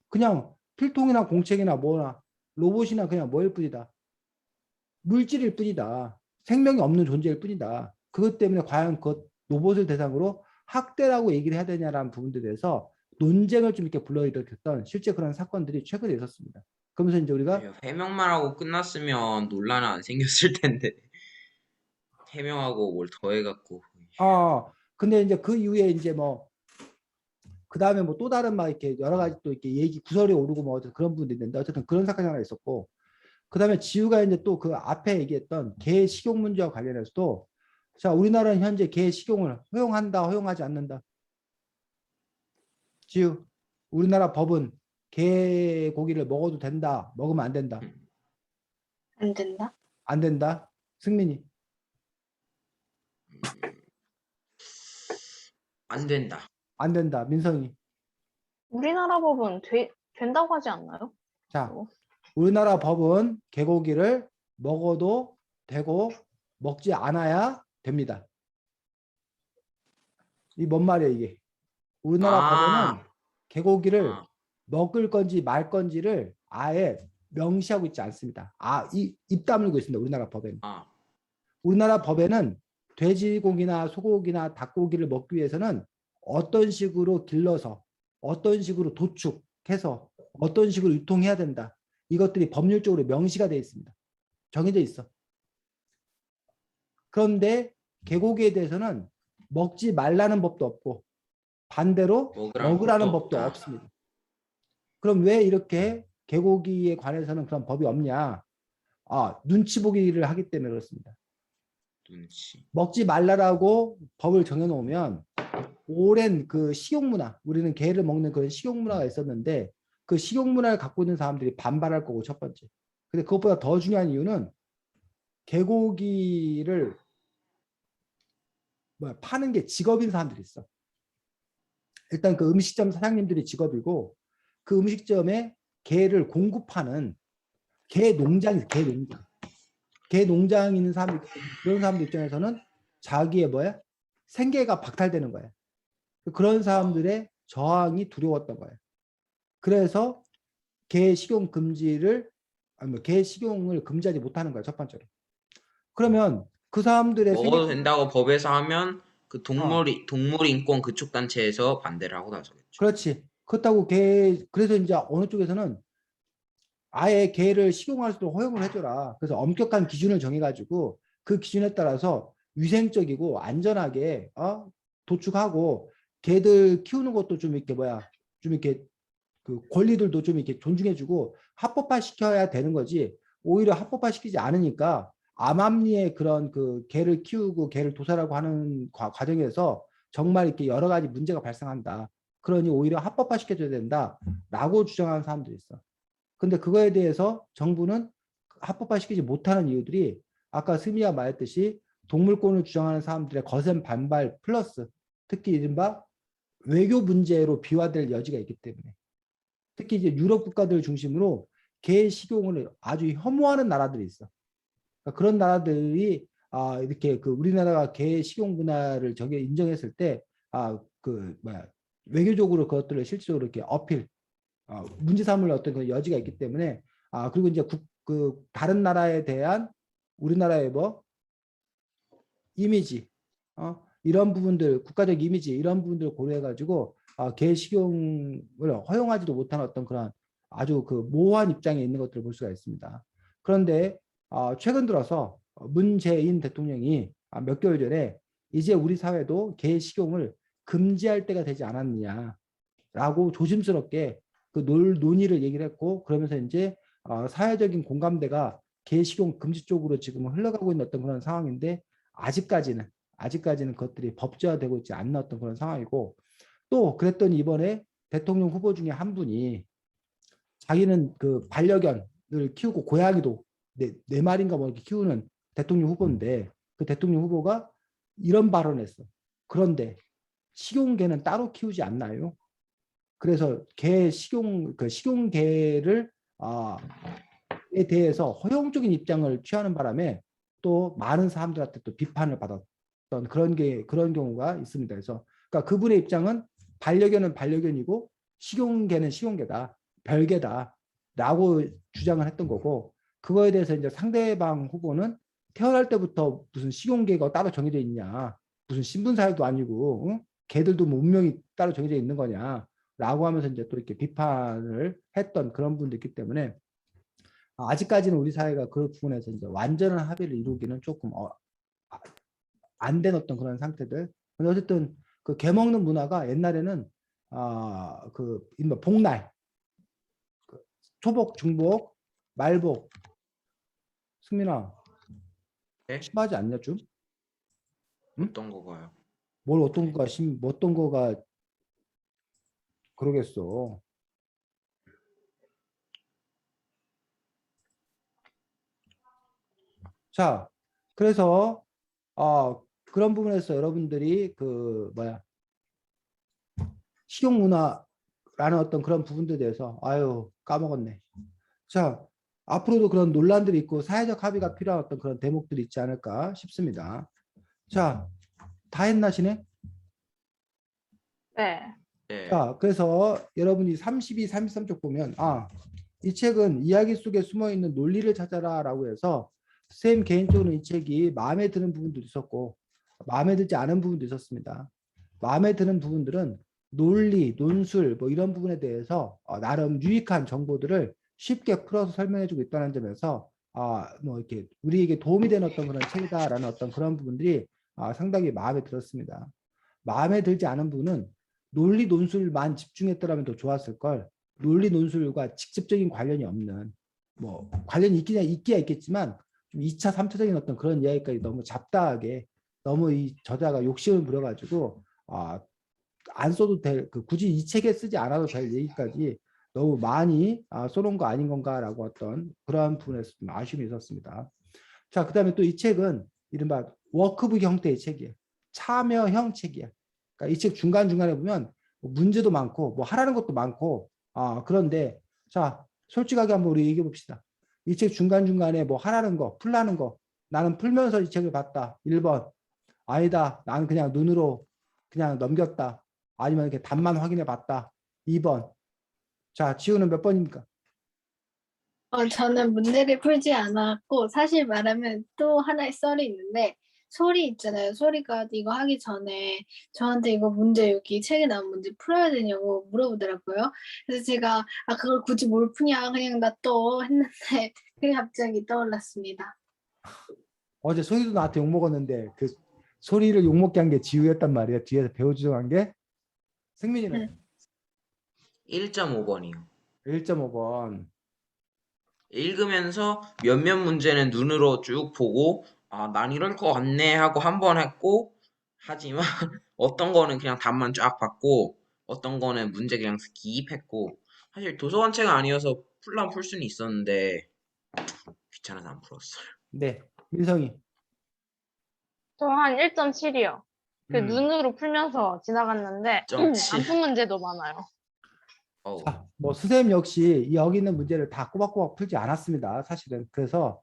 그냥 필통이나 공책이나 뭐나 로봇이나 그냥 뭐일 뿐이다. 물질일 뿐이다. 생명이 없는 존재일 뿐이다. 그것 때문에 과연 그 로봇을 대상으로 학대라고 얘기를 해야 되냐라는 부분들에 대해서 논쟁을 좀 이렇게 불러일으켰던 실제 그런 사건들이 최근에 있었습니다. 그러면서 이제 우리가
해명만 하고 끝났으면 논란은 안 생겼을 텐데 해명하고 뭘 더해갖고
근데 이제 그 이후에 이제 뭐 그 다음에 뭐 또 다른 막 이렇게 여러 가지 또 이렇게 얘기 구설이 오르고 뭐 그런 부분도 있는데 어쨌든 그런 사건이 하나 있었고 그 다음에 지우가 이제 또 그 앞에 얘기했던 개 식용 문제와 관련해서도 자 우리나라는 현재 개 식용을 허용한다 허용하지 않는다. 지우 우리나라 법은 개 고기를 먹어도 된다, 먹으면 안 된다?
안 된다.
안 된다. 승민이.
안 된다.
안 된다. 민성이.
우리나라 법은 된다고 하지 않나요?
자,
어.
우리나라 법은 개고기를 먹어도 되고 먹지 않아야 됩니다. 이 뭔 말이야 이게? 우리나라 법에는 개고기를
아.
먹을 건지 말 건지를 아예 명시하고 있지 않습니다. 입 다물고 있습니다. 우리나라 법에는.
아.
우리나라 법에는 돼지고기나 소고기나 닭고기를 먹기 위해서는 어떤 식으로 길러서 어떤 식으로 도축해서 어떤 식으로 유통해야 된다. 이것들이 법률적으로 명시가 되어 있습니다. 정해져 있어. 그런데 개고기에 대해서는 먹지 말라는 법도 없고 반대로 먹으라는 법도
없다.
없습니다. 그럼 왜 이렇게 개고기에 관해서는 그런 법이 없냐? 눈치 보기를 하기 때문에 그렇습니다.
눈치.
먹지 말라라고 법을 정해놓으면 오랜 그 식용 문화, 우리는 개를 먹는 그런 식용 문화가 있었는데 그 식용 문화를 갖고 있는 사람들이 반발할 거고 첫 번째. 근데 그것보다 더 중요한 이유는 개고기를 파는 게 직업인 사람들이 있어. 일단 그 음식점 사장님들이 직업이고 그 음식점에 개를 공급하는 개 농장이 개 농장. 개 농장 있는 사람들, 그런 사람들 입장에서는 자기의 생계가 박탈되는 거야. 그런 사람들의 저항이 두려웠던 거예요. 그래서 개 식용 금지를 개 식용을 금지하지 못하는 거예요. 첫 번째로. 그러면 그 사람들의
먹어도 된다고 법에서 하면 그 동물 인권 그쪽 단체에서 반대를 하고 나서겠죠.
그렇지. 그렇다고 그래서 이제 어느 쪽에서는 아예 개를 식용할 수도 허용을 해줘라. 그래서 엄격한 기준을 정해가지고 그 기준에 따라서 위생적이고 안전하게 도축하고 개들 키우는 것도 좀 이렇게 좀 이렇게 그 권리들도 좀 이렇게 존중해주고 합법화 시켜야 되는 거지. 오히려 합법화 시키지 않으니까 암암리의 그런 그 개를 키우고 개를 도살하고 하는 과정에서 정말 이렇게 여러 가지 문제가 발생한다. 그러니 오히려 합법화 시켜줘야 된다라고 주장하는 사람들이 있어. 근데 그거에 대해서 정부는 합법화 시키지 못하는 이유들이 아까 스미가 말했듯이 동물권을 주장하는 사람들의 거센 반발 플러스 특히 이른바 외교 문제로 비화될 여지가 있기 때문에 특히 이제 유럽 국가들 중심으로 개 식용을 아주 혐오하는 나라들이 있어. 그러니까 그런 나라들이 이렇게 그 우리나라가 개 식용 문화를 저게 인정했을 때 외교적으로 그것들을 실질적으로 이렇게 어필 문제 삼을 어떤 그 여지가 있기 때문에 그리고 이제 그 다른 나라에 대한 우리나라의 이미지 이런 부분들 국가적 이미지 이런 부분들을 고려해 가지고 개 식용을 허용하지도 못하는 어떤 그런 아주 그 모호한 입장에 있는 것들을 볼 수가 있습니다. 그런데 최근 들어서 문재인 대통령이 몇 개월 전에 이제 우리 사회도 개 식용을 금지할 때가 되지 않았느냐라고 조심스럽게 그 논의를 얘기를 했고 그러면서 이제 사회적인 공감대가 개 식용 금지 쪽으로 지금 흘러가고 있는 어떤 그런 상황인데 아직까지는 그것들이 법제화되고 있지 않는 어떤 그런 상황이고 또 그랬더니 이번에 대통령 후보 중에 한 분이 자기는 그 반려견을 키우고 고양이도 네 마리인가 이렇게 키우는 대통령 후보인데 그 대통령 후보가 이런 발언을 했어. 그런데 식용개는 따로 키우지 않나요? 그래서 식용개를 에 대해서 허용적인 입장을 취하는 바람에 또 많은 사람들한테 또 비판을 받았던 그런 경우가 있습니다. 그래서 그러니까 그분의 입장은 반려견은 반려견이고 식용개는 식용개다, 별개다라고 주장을 했던 거고 그거에 대해서 이제 상대방 후보는 태어날 때부터 무슨 식용개가 따로 정해져 있냐, 무슨 신분사회도 아니고 개들도 뭐 운명이 따로 정해져 있는 거냐라고 하면서 이제 또 이렇게 비판을 했던 그런 분도 있기 때문에. 아직까지는 우리 사회가 그 부분에서 이제 완전한 합의를 이루기는 조금 안 된 어떤 그런 상태들. 근데 어쨌든 그 개 먹는 문화가 옛날에는 그 복날, 그 초복, 중복, 말복. 승민아,
네?
심하지 않냐 좀? 응?
어떤 거가요?
뭘 어떤 거가 그러겠어. 자, 그래서 그런 부분에서 여러분들이 그 뭐야 식용 문화라는 어떤 그런 부분들에 대해서 아유 까먹었네. 자, 앞으로도 그런 논란들이 있고 사회적 합의가 필요한 어떤 그런 대목들이 있지 않을까 싶습니다. 자, 다 했나 시네?
네.
네.
자, 그래서 여러분이 32, 33쪽 보면 이 책은 이야기 속에 숨어 있는 논리를 찾아라라고 해서 선생님 개인적으로는 이 책이 마음에 드는 부분도 있었고 마음에 들지 않은 부분도 있었습니다. 마음에 드는 부분들은 논리, 논술 뭐 이런 부분에 대해서 나름 유익한 정보들을 쉽게 풀어서 설명해주고 있다는 점에서 뭐 이렇게 우리에게 도움이 되는 어떤 그런 책이다라는 어떤 그런 부분들이 상당히 마음에 들었습니다. 마음에 들지 않은 부분은 논리 논술만 집중했더라면 더 좋았을 걸. 논리 논술과 직접적인 관련이 없는 뭐 관련이 있기야 있겠지만 좀 2차, 3차적인 어떤 그런 이야기까지 너무 잡다하게 너무 이 저자가 욕심을 부려가지고 안 써도 될 굳이 이 책에 쓰지 않아도 될 얘기까지 너무 많이 써놓은 거 아닌 건가라고 어떤 그러한 부분에서 좀 아쉬움이 있었습니다. 자, 그다음에 또 이 책은 이른바 워크북 형태의 책이에요. 참여형 책이야. 그러니까 이 책 중간중간에 보면 문제도 많고 뭐 하라는 것도 많고 그런데 자 솔직하게 한번 우리 얘기해 봅시다. 이 책 중간중간에 뭐 하라는 거 풀라는 거 나는 풀면서 이 책을 봤다. 1번 아니다. 나는 그냥 눈으로 그냥 넘겼다. 아니면 이렇게 답만 확인해 봤다. 2번 자 지우는 몇 번입니까?
저는 문제를 풀지 않았고, 사실 말하면 또 하나의 썰이 있는데, 소리 있잖아요. 소리가 이거 하기 전에 저한테 이거 문제 여기 책에 나온 문제 풀어야 되냐고 물어보더라고요. 그래서 제가 그걸 굳이 뭘 푸냐 그냥 놔둬 했는데 그게 갑자기 떠올랐습니다.
어제 소희도 나한테 욕먹었는데 그 소리를 욕먹게 한 게 지우였단 말이야. 뒤에서 배우주정한 게. 승민이는
1.5번이요.
1.5번.
읽으면서 몇몇 문제는 눈으로 쭉 보고 난 이럴 것 같네 하고 한 번 했고 하지만 어떤 거는 그냥 답만 쫙 봤고 어떤 거는 문제 그냥 기입했고 사실 도서관 책 아니어서 풀면 풀 수는 있었는데 귀찮아서 안 풀었어요.
네. 민성이.
저 한 1.7이요. 그
음.
눈으로 풀면서 지나갔는데
1.7.
안 푼 문제도 많아요.
어우.
자, 뭐 선생님 역시 여기 있는 문제를 다 꼬박꼬박 풀지 않았습니다. 사실은. 그래서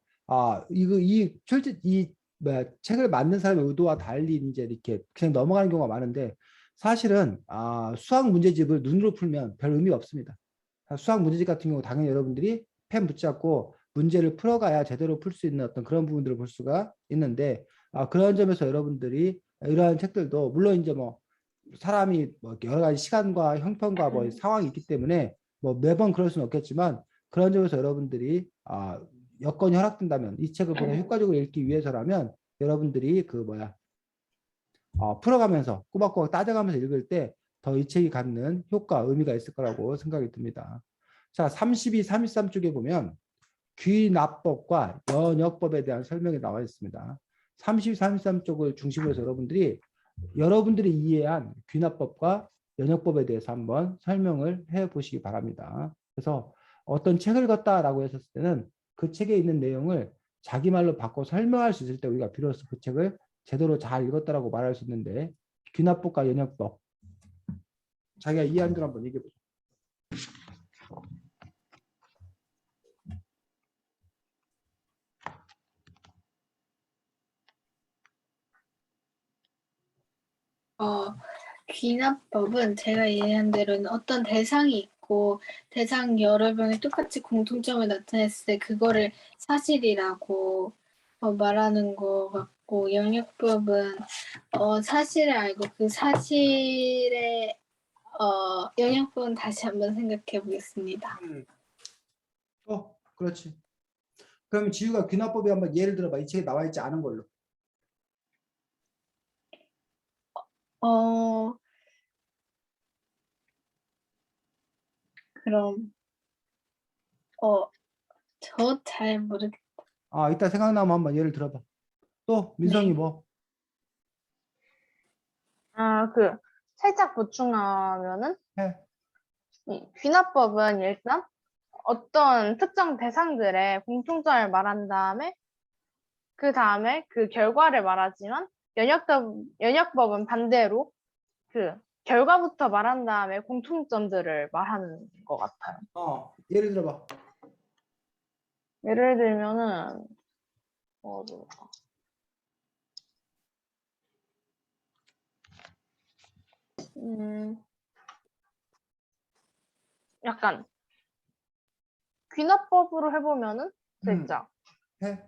이거 이 출제 이 뭐야, 책을 만든 사람의 의도와 달리 이제 이렇게 그냥 넘어가는 경우가 많은데 사실은 수학 문제집을 눈으로 풀면 별 의미가 없습니다. 수학 문제집 같은 경우 당연히 여러분들이 펜 붙잡고 문제를 풀어가야 제대로 풀 수 있는 어떤 그런 부분들을 볼 수가 있는데 그런 점에서 여러분들이 이러한 책들도 물론 이제 뭐 사람이 뭐 여러 가지 시간과 형편과 뭐 상황이 있기 때문에 뭐 매번 그럴 수는 없겠지만 그런 점에서 여러분들이 여건이 허락된다면 이 책을 보다 효과적으로 읽기 위해서라면 여러분들이 그 뭐야 풀어가면서 꼬박꼬박 따져가면서 읽을 때 더 이 책이 갖는 효과, 의미가 있을 거라고 생각이 듭니다. 자, 32, 33 쪽에 보면 귀납법과 연역법에 대한 설명이 나와 있습니다. 30, 33 쪽을 중심으로 해서 여러분들이 이해한 귀납법과 연역법에 대해서 한번 설명을 해 보시기 바랍니다. 그래서 어떤 책을 읽었다라고 했을 때는 그 책에 있는 내용을 자기 말로 바꿔 설명할 수 있을 때 우리가 비로소 그 책을 제대로 잘 읽었다라고 말할 수 있는데 귀납법과 연역법 자기가 이해한 줄 한번 얘기해 보죠.
귀납법은 제가 이해한 대로는 어떤 대상이 있고 대상 여러 명이 똑같이 공통점을 나타냈을 때 그거를 사실이라고 말하는 것 같고 영역법은 사실을 알고 그 사실의 영역법은 다시 한번 생각해 보겠습니다.
그렇지. 그럼 지우가 귀납법에 한번 예를 들어봐. 이 책에 나와 있지 않은 걸로.
그럼 저 잘 모르겠어요.
이따 생각나면 한번 예를 들어봐. 또 민성이
네.
뭐?
그 살짝 보충하면은
해.
이 귀납법은 일단 어떤 특정 대상들의 공통점을 말한 다음에 그 다음에 그 결과를 말하지만 연역법은 반대로 그 결과부터 말한 다음에 공통점들을 말하는 것 같아요.
예를 들어봐.
예를 들면은 뭐가 약간 귀납법으로 해보면은 살짝
해.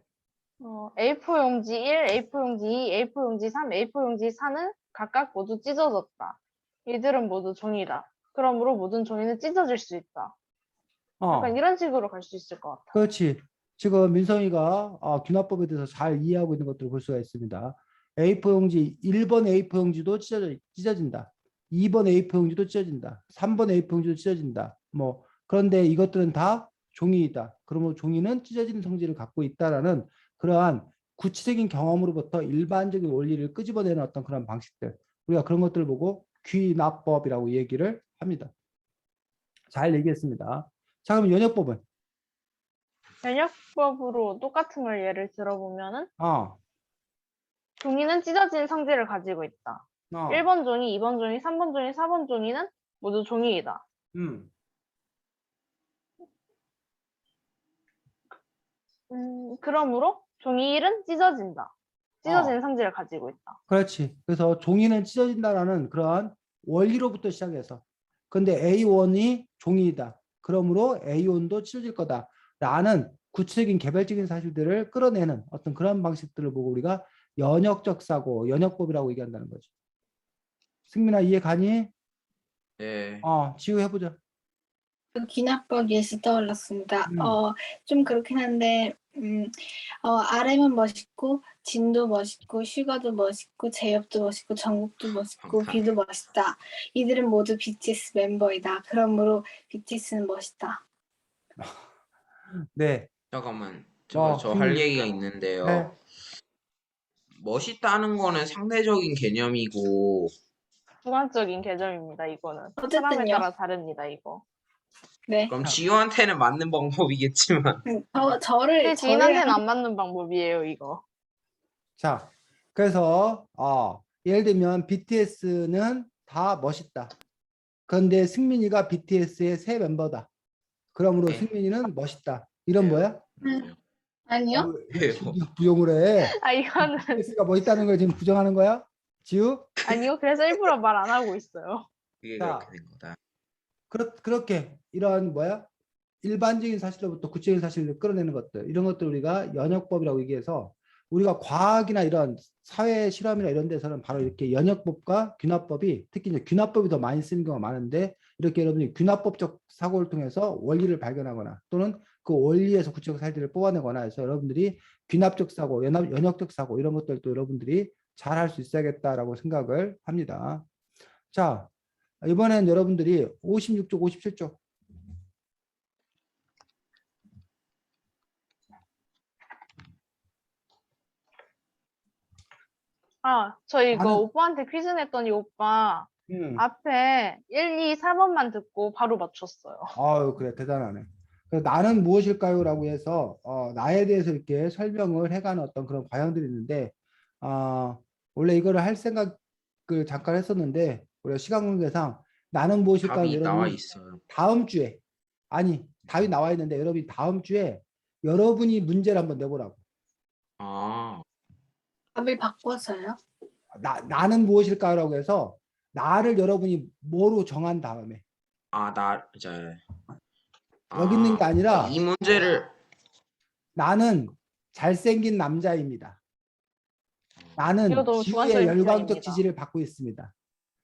A4 용지 1, A4 용지 2, A4 용지 3, A4 용지 4는 각각 모두 찢어졌다. 이들은 모두 종이다. 그러므로 모든 종이는 찢어질 수 있다. 약간 이런 식으로 갈 수 있을 것 같아요.
그렇지. 지금 민성이가 귀납법에 대해서 잘 이해하고 있는 것들을 볼 수가 있습니다. A4 용지 1번 A4 용지도 찢어진다. 2번 A4 용지도 찢어진다. 3번 A4 용지도 찢어진다. 뭐 그런데 이것들은 다 종이이다. 그러면 종이는 찢어지는 성질을 갖고 있다라는 그러한 구체적인 경험으로부터 일반적인 원리를 끄집어내는 어떤 그런 방식들. 우리가 그런 것들을 보고 귀납법이라고 얘기를 합니다. 잘 얘기했습니다. 자, 그럼 연역법은?
연역법으로 똑같은 걸 예를 들어보면은
어.
종이는 찢어진 성질을 가지고 있다. 1번 종이, 2번 종이, 3번 종이, 4번 종이는 모두 종이이다. 그러므로 종이 1은 찢어진다. 찢어지는 성질을 가지고 있다.
그렇지. 그래서 종이는 찢어진다라는 그러한 원리로부터 시작해서 근데 A1이 종이이다. 그러므로 A1도 찢어질 거다. 라는 구체적인 개별적인 사실들을 끌어내는 어떤 그런 방식들을 보고 우리가 연역적 사고, 연역법이라고 얘기한다는 거죠. 승민아 이해 가니?
네.
지우 해보자.
그 귀납법 예시 떠올랐습니다.
음.
좀 그렇긴 한데 아렘은 멋있고 진도 멋있고 슈가도 멋있고 제엽도 멋있고 정국도 멋있고 비도 멋있다. 이들은 모두 BTS 멤버이다. 그러므로 BTS는 멋있다.
네.
잠깐만.
뭐,
저 할 얘기가 있는데요.
네.
멋있다는 거는 상대적인 개념이고
주관적인 개념입니다. 이거는
어쨌든요.
사람에 따라 다릅니다. 이거.
네.
그럼 지우한테는 맞는 방법이겠지만
제 지인한테는 안 맞는 방법이에요. 이거.
자, 그래서 예를 들면 BTS는 다 멋있다. 그런데 승민이가 BTS의 새 멤버다. 그러므로
네.
승민이는 멋있다. 이런
네.
뭐야?
아니요.
왜요?
부정을 해.
이거는
BTS가 멋있다는 걸 지금 부정하는 거야? 지우?
아니요. 그래서 일부러 말 안 하고 있어요.
그게
자.
그렇게 된 거다.
그렇게 이런 뭐야? 일반적인 사실로부터 구체적인 사실을 끌어내는 것들 이런 것들 우리가 연역법이라고 얘기해서 우리가 과학이나 이런 사회 실험이나 이런 데서는 바로 이렇게 연역법과 귀납법이 특히 이제 귀납법이 더 많이 쓰는 경우가 많은데 이렇게 여러분이 귀납법적 사고를 통해서 원리를 발견하거나 또는 그 원리에서 구체적 사실들을 뽑아내거나 해서 여러분들이 귀납적 사고, 연역적 사고 이런 것들도 여러분들이 잘 할 수 있어야겠다라고 생각을 합니다. 자, 이번엔 여러분들이 56쪽, 57쪽.
저 이거
나는-
오빠한테 퀴즈 냈더니 오빠 앞에 1, 2, 4번만 듣고 바로 맞췄어요.
아유, 그래, 대단하네. 그래서 나는 무엇일까요? 라고 해서, 나에 대해서 이렇게 설명을 해가는 어떤 그런 과정들이 있는데, 원래 이거를 할 생각을 잠깐 했었는데, 우리가 시간 관계상 나는 무엇일까요?
답이 나와
여러분이
있어요.
다음 주에, 아니, 답이 나와 있는데, 여러분이 다음 주에 여러분이 문제를 한번 내보라고.
답을 바꿔서요?
나는 무엇일까요? 라고 해서, 나를 여러분이 뭐로 정한 다음에, 여기 있는 게 아니라,
이 문제를
나는 잘생긴 남자입니다. 나는
이거 너무
지구의
주관적인
열광적
표현입니다.
지지를 받고 있습니다.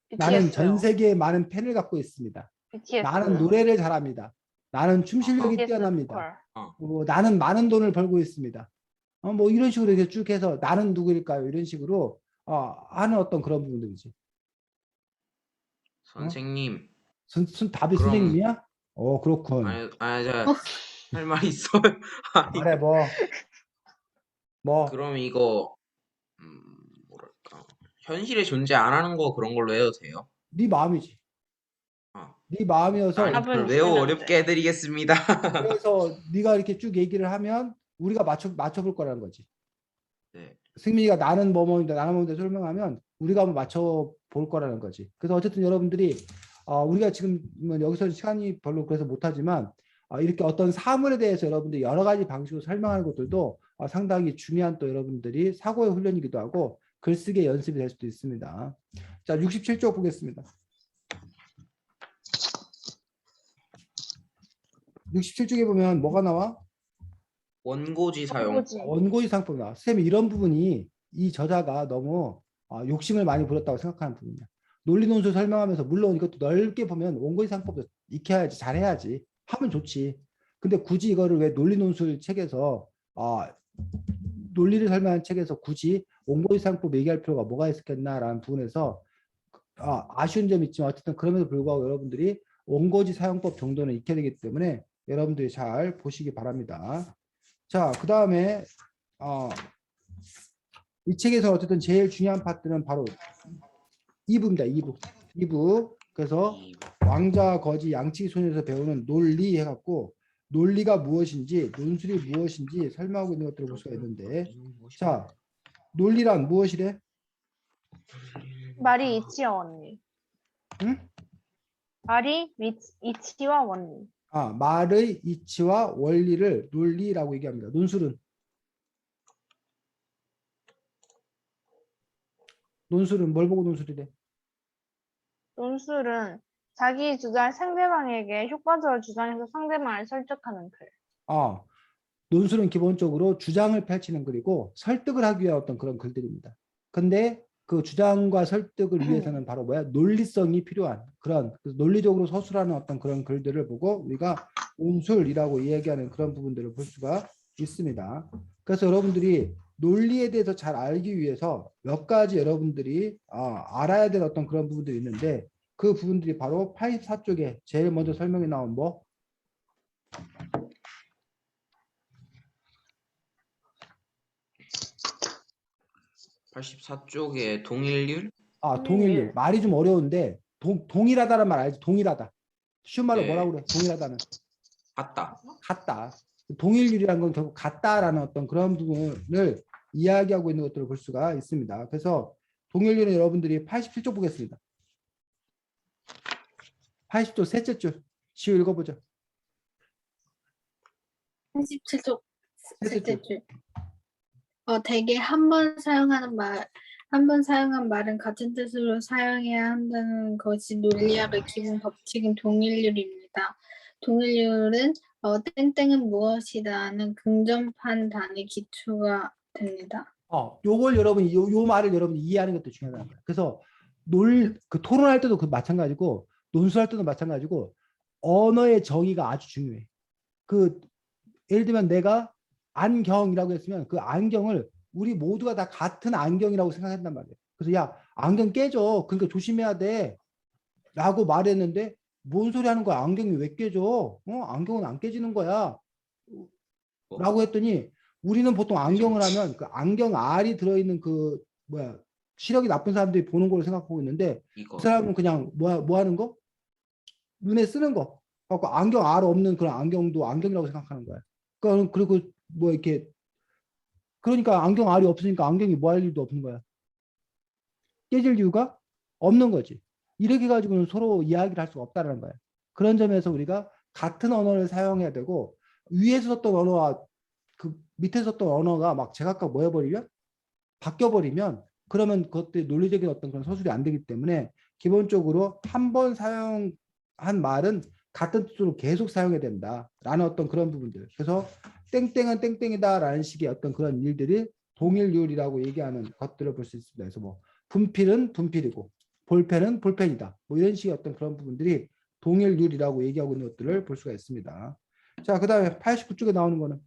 BTS요.
나는 전 세계에 많은 팬을 갖고 있습니다.
BTS.
나는 노래를 잘합니다. 나는 춤 실력이
BTS
뛰어납니다.
보컬.
나는 많은 돈을 벌고 있습니다. 뭐 이런 식으로 이렇게 쭉 해서 나는 누구일까요? 이런 식으로 하는 어떤 그런 부분들이지.
선생님.
답이
그럼-
선생님이야? 그렇군.
할 말이 있어요.
말해 뭐.
그럼 이거 뭐랄까 현실에 존재 안 하는 거 그런 걸로 해도 돼요?
네 마음이지. 네 마음이어서
답은
매우
있으면
어렵게 해드리겠습니다.
그래서 네가 이렇게 쭉 얘기를 하면 우리가 맞춰볼 거라는 거지.
네.
승민이가 나는 뭐뭐인데 나는 뭐인데 설명하면 우리가 한번 맞춰 볼 거라는 거지. 그래서 어쨌든 여러분들이 우리가 지금 여기서 시간이 별로 그래서 못하지만 이렇게 어떤 사물에 대해서 여러분들이 여러 가지 방식으로 설명하는 것들도 상당히 중요한 또 여러분들이 사고의 훈련이기도 하고 글쓰기 연습이 될 수도 있습니다. 자, 67쪽 보겠습니다. 67쪽에 보면 뭐가 나와?
원고지 사용.
원고지.
원고지 상법 나와. 선생님 이런 부분이 이 저자가 너무 욕심을 많이 부렸다고 생각하는 부분이야. 논리 논술 설명하면서 물론 이것도 넓게 보면 원고지 상법도 익혀야지 잘해야지 하면 좋지. 근데 굳이 이거를 왜 논리 논술 책에서 논리를 설명하는 책에서 굳이 원고지 상법 얘기할 필요가 뭐가 있었겠나라는 부분에서 아쉬운 점이 있지만 어쨌든 그럼에도 불구하고 여러분들이 원고지 사용법 정도는 익혀야 되기 때문에 여러분들이 잘 보시기 바랍니다. 자, 그 다음에 이 책에서 어쨌든 제일 중요한 파트는 바로 2부입니다. 2부. 그래서 왕자, 거지, 양치기 소녀에서 배우는 논리 해갖고 논리가 무엇인지, 논술이 무엇인지 설명하고 있는 것들을 볼 수가 있는데, 자, 논리란 무엇이래?
말이 이치와 원리.
응?
말이 이치와 원리.
말의 이치와 원리를 논리라고 얘기합니다. 논술은? 논술은 뭘 보고 논술이래?
논술은 자기 주장을 상대방에게 효과적으로 주장해서 상대방을 설득하는 글.
논술은 기본적으로 주장을 펼치는 글이고 설득을 하기 위한 어떤 그런 글들입니다. 근데 그 주장과 설득을 위해서는 바로 뭐야? 논리성이 필요한 그런 논리적으로 서술하는 어떤 그런 글들을 보고 우리가 논술이라고 이야기하는 그런 부분들을 볼 수가 있습니다. 그래서 여러분들이 논리에 대해서 잘 알기 위해서 몇 가지 여러분들이 알아야 될 어떤 그런 부분들이 있는데 그 부분들이 바로 84쪽에 제일 먼저 설명이 나온 뭐?
84쪽에 동일률?
동일률. 말이 좀 어려운데 동일하다는 말 알지? 동일하다. 쉬운 말로
네.
뭐라고 그래? 동일하다는.
같다.
같다. 동일률이라는 건 결국 같다라는 어떤 그런 부분을 이야기하고 있는 것들을 볼 수가 있습니다. 그래서 동일률은 여러분들이 87쪽 보겠습니다. 80쪽 셋째 줄. 지우 읽어보죠.
37쪽
셋째 줄.
셋째 줄. 대개 한 번 사용한 말은 같은 뜻으로 사용해야 한다는 것이 논리학의 기본 법칙인 동일률입니다. 동일률은 땡땡은 무엇이다는 긍정 판단의 기초가 됩니다.
요걸 여러분 요 말을 여러분 이해하는 것도 중요하다는 거예요. 그래서 그 토론할 때도 그 마찬가지고 논술할 때도 마찬가지고 언어의 정의가 아주 중요해. 그 예를 들면 내가 안경이라고 했으면 그 안경을 우리 모두가 다 같은 안경이라고 생각한단 말이에요. 그래서 야 안경 깨져. 그러니까 조심해야 돼. 라고 말했는데 뭔 소리 하는 거야. 안경이 왜 깨져? 안경은 안 깨지는 거야. 라고 했더니 우리는 보통 안경을 하면 그 안경 알이 들어있는 그 뭐야 시력이 나쁜 사람들이 보는 걸로 생각하고 있는데
이거.
그 사람은 그냥 뭐 하는 거? 눈에 쓰는 거. 그래서 안경 알 없는 그런 안경도 안경이라고 생각하는 거야. 그리고 뭐 이렇게 그러니까 안경 알이 없으니까 안경이 뭐 할 일도 없는 거야. 깨질 이유가 없는 거지. 이렇게 가지고는 서로 이야기를 할 수가 없다는 거야. 그런 점에서 우리가 같은 언어를 사용해야 되고 위에서 썼던 언어와 그 밑에서 썼던 언어가 막 제각각 뭐 해버리면 바뀌어버리면 그러면 그것들이 논리적인 어떤 그런 서술이 안 되기 때문에 기본적으로 한 번 사용한 말은 같은 뜻으로 계속 사용해야 된다라는 어떤 그런 부분들. 그래서 땡땡은 땡땡이다라는 식의 어떤 그런 일들이 동일률이라고 얘기하는 것들을 볼 수 있습니다. 그래서 뭐 분필은 분필이고 볼펜은 볼펜이다. 뭐 이런 식의 어떤 그런 부분들이 동일률이라고 얘기하고 있는 것들을 볼 수가 있습니다. 자, 그 다음에 89쪽에 나오는 거는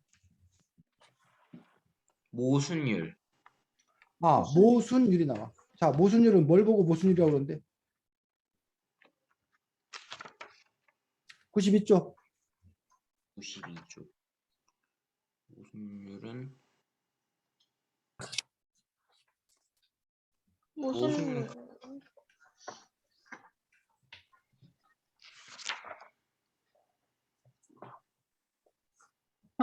모순율.
모순율이 나와. 자, 모순율은 뭘 보고 모순율이라고 그러는데? 92쪽.
92쪽. 모순율은
무슨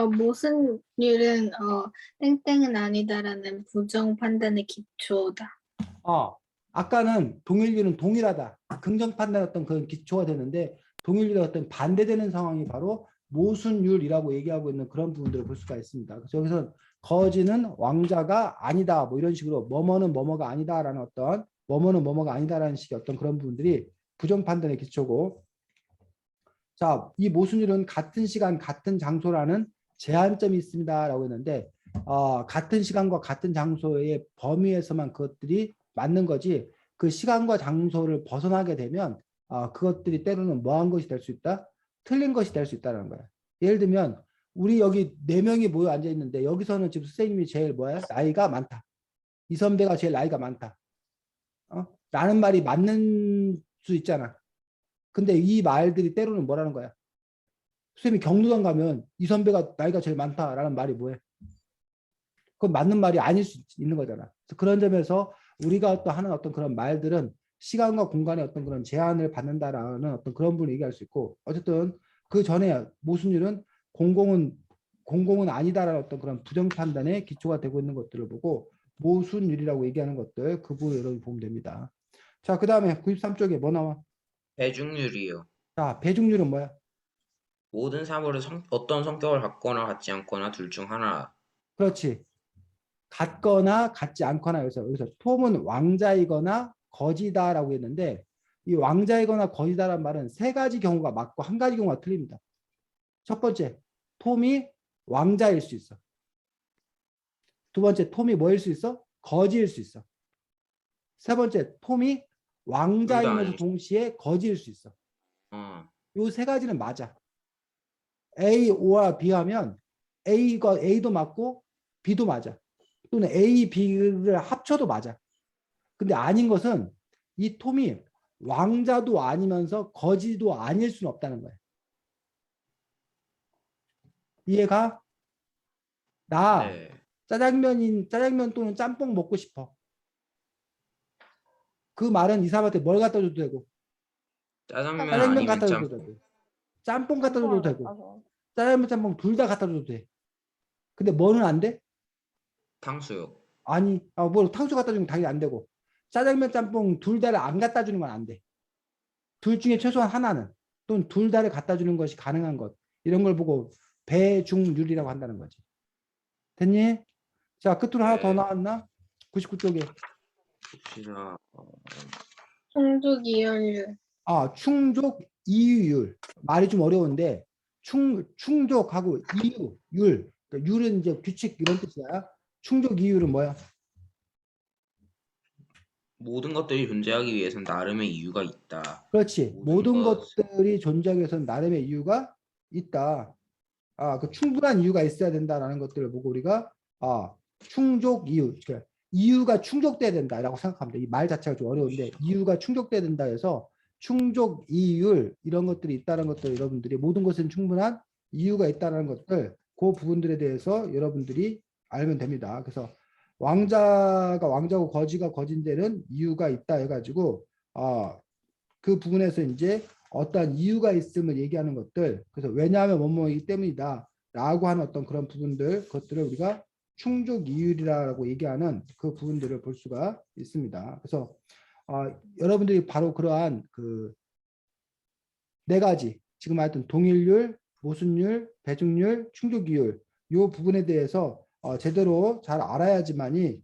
모순율은 땡땡은 아니다라는 부정 판단의 기초다.
아까는 동일률은 동일하다. 긍정 판단 어떤 그런 기초가 되는데 동일률의 어떤 반대되는 상황이 바로 모순율이라고 얘기하고 있는 그런 부분들을 볼 수가 있습니다. 그래서 여기서 거지는 왕자가 아니다. 뭐 이런 식으로 뭐뭐는 뭐뭐가 아니다라는 어떤 뭐뭐는 뭐뭐가 아니다라는 식의 어떤 그런 부분들이 부정 판단의 기초고 자, 이 모순율은 같은 시간, 같은 장소라는 제한점이 있습니다라고 했는데 같은 시간과 같은 장소의 범위에서만 그것들이 맞는 거지 그 시간과 장소를 벗어나게 되면 그것들이 때로는 뭐한 것이 될 수 있다? 틀린 것이 될 수 있다는 거야. 예를 들면 우리 여기 4명이 모여 앉아 있는데 여기서는 지금 선생님이 제일 뭐야? 나이가 많다. 이 선배가 제일 나이가 많다. 라는 말이 맞는 수 있잖아. 근데 이 말들이 때로는 뭐라는 거야? 선생님이 경로당 가면 이 선배가 나이가 제일 많다라는 말이 뭐해? 그건 맞는 말이 아닐 수 있는 거잖아. 그래서 그런 점에서 우리가 또 하는 어떤 그런 말들은 시간과 공간의 어떤 그런 제한을 받는다라는 어떤 그런 부분을 얘기할 수 있고 어쨌든 그 전에 모순율은 공공은 아니다라는 어떤 그런 부정 판단의 기초가 되고 있는 것들을 보고 모순율이라고 얘기하는 것들 그 부분 여러분 보면 됩니다. 자, 그 다음에 93쪽에 뭐 나와?
배중률이요.
자, 배중률은 뭐야?
모든 사물은 어떤 성격을 갖거나 갖지 않거나 둘 중 하나.
그렇지. 같거나 같지 않거나 여기서 톰은 왕자이거나 거지다라고 했는데 이 왕자이거나 거지다란 말은 세 가지 경우가 맞고 한 가지 경우가 틀립니다. 첫 번째, 톰이 왕자일 수 있어. 두 번째, 톰이 뭐일 수 있어? 거지일 수 있어. 세 번째, 톰이
둘 다
왕자이면서
아닐 수.
동시에 거지일 수 있어.
어.
요 세 가지는 맞아. A, O와 B하면 A도 맞고 B도 맞아. 또는 A, B를 합쳐도 맞아. 근데 아닌 것은 이 톰이 왕자도 아니면서 거지도 아닐 수는 없다는 거예요. 이해가? 나
네.
짜장면 또는 짬뽕 먹고 싶어. 그 말은 이 사람한테 뭘 갖다 줘도 되고
짜장면
짜장면
아니면
갖다 줘도
짬뽕.
되고 짬뽕 갖다 줘도
짬뽕을
되고
갖다 줘.
짜장면 짬뽕 둘 다 갖다 줘도 돼. 근데 뭐는 안 돼?
탕수육.
아니, 뭐 탕수 갖다 주면 당연히 안 되고 짜장면 짬뽕 둘 다를 안 갖다 주는 건 안 돼. 둘 중에 최소한 하나는 또는 둘 다를 갖다 주는 것이 가능한 것 이런 걸 보고 배중률이라고 한다는 거지. 됐니? 자, 끝으로 하나 더
네.
나왔나? 99쪽에.
봅시다.
충족 이연율.
충족 이유율. 말이 좀 어려운데 충족하고 이유율. 그러니까 율은 이제 규칙 이런 뜻이야. 충족 이유율은 뭐야?
모든 것들이 존재하기 위해선 나름의 이유가 있다.
그렇지.
모든
모든
것.
것들이 존재하기 위해서는 나름의 이유가 있다. 그 충분한 이유가 있어야 된다라는 것들을 보고 우리가 충족 이유, 그러니까 이유가 충족돼야 된다라고 생각합니다. 이 말 자체가 좀 어려운데 이유가 충족돼야 된다 해서 충족 이율 이런 것들이 있다는 것들 여러분들이 모든 것은 충분한 이유가 있다는 것들 그 부분들에 대해서 여러분들이 알면 됩니다. 그래서 왕자가 왕자고 거지가 거진 데는 이유가 있다 해가지고 그 부분에서 이제 어떠한 이유가 있음을 얘기하는 것들 그래서 왜냐하면 뭐뭐이기 때문이다 라고 하는 어떤 그런 부분들 그것들을 우리가 충족 이율이라고 얘기하는 그 부분들을 볼 수가 있습니다. 그래서 여러분들이 바로 그러한 그 네 가지 지금 말했던 동일률, 모순율, 배중률, 충족이율 이 부분에 대해서 제대로 잘 알아야지만이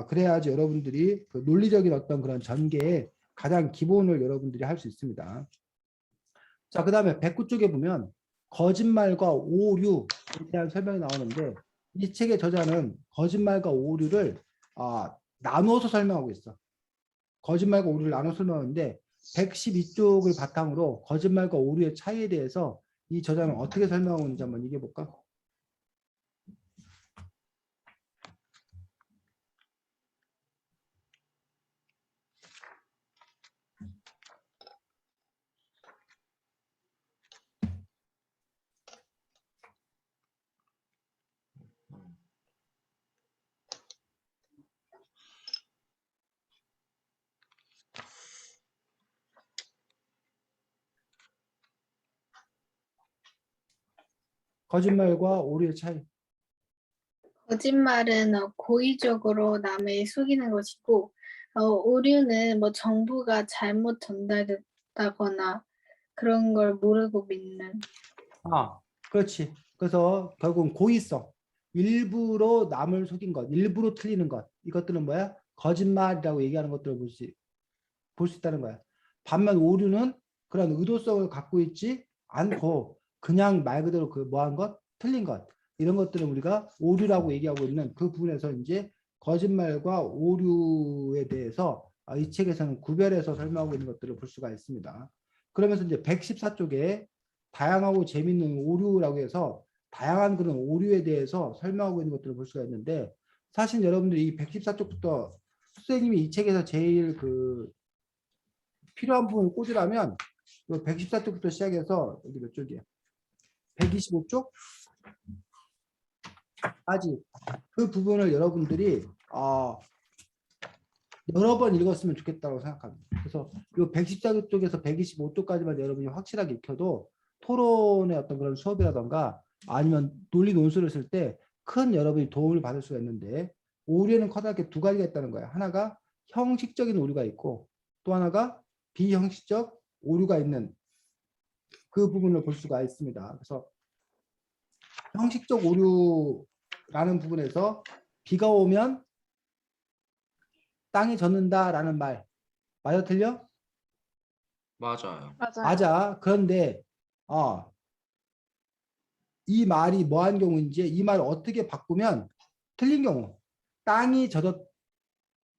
그래야지 여러분들이 그 논리적인 어떤 그런 전개에 가장 기본을 여러분들이 할 수 있습니다. 자, 그 다음에 109쪽에 보면 거짓말과 오류에 대한 설명이 나오는데 이 책의 저자는 거짓말과 오류를 나누어서 설명하고 있어. 거짓말과 오류를 나눠 설명하는데 112쪽을 바탕으로 거짓말과 오류의 차이에 대해서 이 저자는 어떻게 설명하고 있는지 한번 얘기해 볼까? 거짓말과 오류의 차이.
거짓말은 고의적으로 남을 속이는 것이고, 오류는 뭐 정보가 잘못 전달됐다거나 그런 걸 모르고 믿는.
그렇지. 그래서 결국은 고의성. 일부러 남을 속인 것, 일부러 틀리는 것. 이것들은 뭐야? 거짓말이라고 얘기하는 것들을 볼 수 있다는 거야. 반면 오류는 그런 의도성을 갖고 있지 않고 그냥 말 그대로 그 뭐한 것? 틀린 것. 이런 것들은 우리가 오류라고 얘기하고 있는 그 부분에서 이제 거짓말과 오류에 대해서 이 책에서는 구별해서 설명하고 있는 것들을 볼 수가 있습니다. 그러면서 이제 114쪽에 다양하고 재밌는 오류라고 해서 다양한 그런 오류에 대해서 설명하고 있는 것들을 볼 수가 있는데 사실 여러분들이 이 114쪽부터 선생님이 이 책에서 제일 그 필요한 부분을 꽂으라면 114쪽부터 시작해서 여기 몇 쪽이야? 125쪽? 까지 그 부분을 여러분들이 여러 번 읽었으면 좋겠다고 생각합니다. 그래서 이 114쪽에서 125쪽까지만 여러분이 확실하게 익혀도 토론의 어떤 그런 수업이라던가 아니면 논리 논술을 쓸 때 큰 여러분이 도움을 받을 수가 있는데 오류에는 커다랗게 두 가지가 있다는 거예요. 하나가 형식적인 오류가 있고 또 하나가 비형식적 오류가 있는 그 부분을 볼 수가 있습니다. 그래서 형식적 오류라는 부분에서 비가 오면 땅이 젖는다라는 말 맞아 틀려?
맞아요.
맞아요.
맞아. 그런데 이 말이 뭐한 경우인지 이 말을 어떻게 바꾸면 틀린 경우 땅이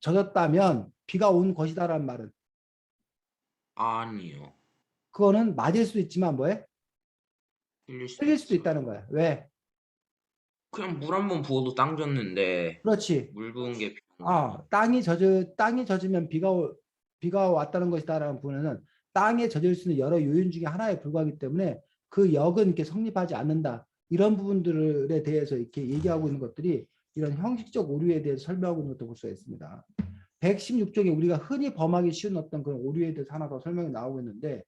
젖었다면 비가 온 것이다라는 말은
아니요.
그거는 맞을 수도 있지만 뭐해? 틀릴 수도
있어요.
있다는 거야. 왜?
그냥 물 한 번 부어도 땅 젖는데
그렇지.
물 부은 게 비가
땅이 젖으면 비가 왔다는 것이다라는 부분에는 땅에 젖을 수 있는 여러 요인 중에 하나에 불과하기 때문에 그 역은 이렇게 성립하지 않는다. 이런 부분들에 대해서 이렇게 얘기하고 있는 것들이 이런 형식적 오류에 대해서 설명하고 있는 것도 볼 수가 있습니다. 116쪽에 우리가 흔히 범하기 쉬운 어떤 그런 오류에 대해서 하나 더 설명이 나오고 있는데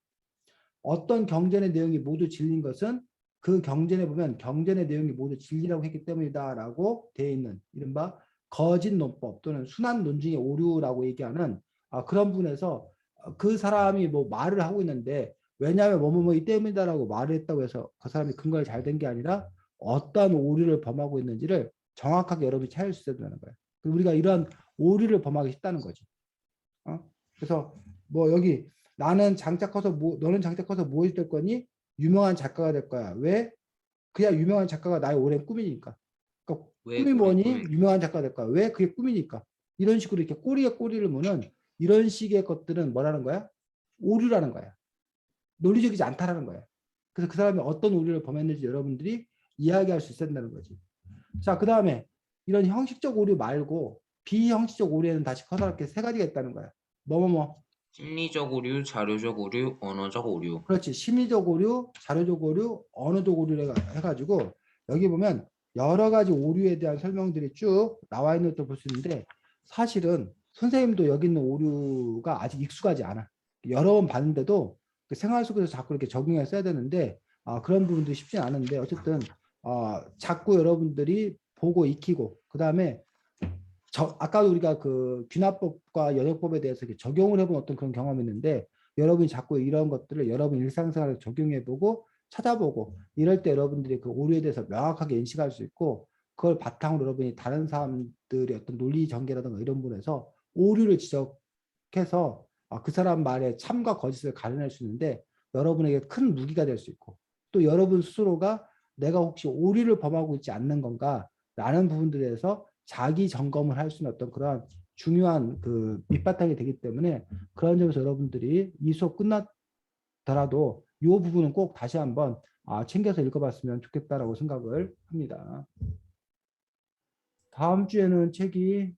어떤 경전의 내용이 모두 진리인 것은 그 경전에 보면 경전의 내용이 모두 진리라고 했기 때문이다라고 되어 있는 이른바 거짓 논법 또는 순환 논증의 오류라고 얘기하는 그런 부분에서 그 사람이 뭐 말을 하고 있는데 왜냐하면 뭐뭐뭐 이 때문이다라고 말을 했다고 해서 그 사람이 근거가 잘 된 게 아니라 어떤 오류를 범하고 있는지를 정확하게 여러분이 찾을 수 있어야 되는 거예요. 우리가 이런 오류를 범하기 쉽다는 거지. 그래서 뭐 여기 나는 장차 커서 너는 장차 커서 무엇이 될 거니? 유명한 작가가 될 거야. 왜? 그냥 유명한 작가가 나의 오랜 꿈이니까. 그러니까 꿈이 뭐니? 유명한 작가가 될 거야. 왜? 그게 꿈이니까. 이런 식으로 이렇게 꼬리에 꼬리를 무는 이런 식의 것들은 뭐라는 거야? 오류라는 거야. 논리적이지 않다라는 거야. 그래서 그 사람이 어떤 오류를 범했는지 여러분들이 이야기할 수 있어야 된다는 거지. 자, 그 다음에 이런 형식적 오류 말고 비형식적 오류에는 다시 커다랗게 세 가지가 있다는 거야. 뭐뭐뭐.
심리적 오류, 자료적 오류, 언어적 오류.
그렇지. 심리적 오류, 자료적 오류, 언어적 오류를 해가지고 여기 보면 여러 가지 오류에 대한 설명들이 쭉 나와 있는 것도 볼 수 있는데 사실은 선생님도 여기 있는 오류가 아직 익숙하지 않아. 여러 번 봤는데도 그 생활 속에서 자꾸 이렇게 적용해 써야 되는데 그런 부분들이 쉽지 않은데 어쨌든 자꾸 여러분들이 보고 익히고 그 다음에 아까도 우리가 그 귀납법과 연역법에 대해서 이렇게 적용을 해본 어떤 그런 경험이 있는데 여러분이 자꾸 이런 것들을 여러분 일상생활에 적용해보고 찾아보고 이럴 때 여러분들이 그 오류에 대해서 명확하게 인식할 수 있고 그걸 바탕으로 여러분이 다른 사람들의 어떤 논리 전개라든가 이런 부분에서 오류를 지적해서 그 사람 말에 참과 거짓을 가려낼 수 있는데 여러분에게 큰 무기가 될 수 있고 또 여러분 스스로가 내가 혹시 오류를 범하고 있지 않는 건가 라는 부분들에 대해서 자기 점검을 할 수 있는 어떤 그런 중요한 그 밑바탕이 되기 때문에 그런 점에서 여러분들이 이 수업 끝났더라도 이 부분은 꼭 다시 한번 챙겨서 읽어봤으면 좋겠다라고 생각을 합니다. 다음 주에는 책이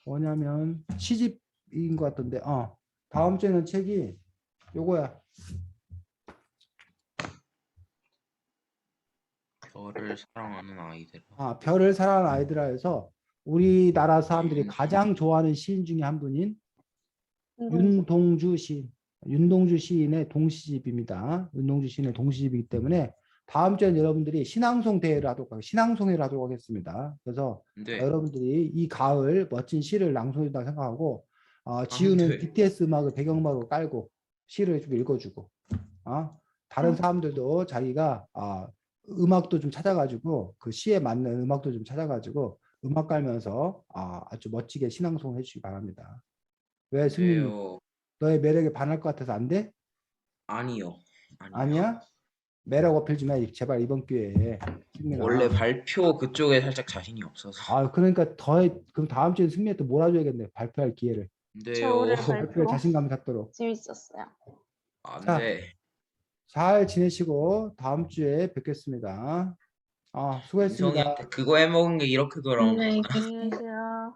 뭐냐면 시집인 것 같던데 다음 주에는 책이 요거야.
별을 사랑하는 아이들.
별을 사랑하는 아이들아 해서 우리나라 사람들이 가장 좋아하는 시인 중에 한 분인 윤동주 시인. 윤동주 시인의 동시집입니다. 윤동주 시인의 동시집이기 때문에 다음 주에는 여러분들이 신앙송 대회를 신앙송회를 하도록 하겠습니다. 그래서
네.
여러분들이 이 가을 멋진 시를 낭송해준다고 생각하고 지우는
네.
BTS 음악을 배경음악으로 깔고 시를 좀 읽어주고 다른 사람들도 자기가 음악도 좀 찾아가지고 그 시에 맞는 음악도 좀 찾아가지고 음악 깔면서 아주 멋지게 신앙송 해주시기 바랍니다. 왜 승민이
네요.
너의 매력에 반할 것 같아서 안 돼?
아니요.
아니야? 매력 어필 좀 해. 제발 이번 기회에. 승민아.
원래 발표 그쪽에 살짝 자신이 없어서.
그러니까 그럼 다음 주에 승민이한테 몰아줘야겠네. 발표할 기회를.
네요.
오늘
발표에
발표
자신감을 갖도록.
재밌었어요.
자,
네.
잘 지내시고 다음 주에 뵙겠습니다. 수고했습니다.
민성이한테 그거 해먹은 게 이렇게 돌아온
네,
거구나.
안녕히 계세요.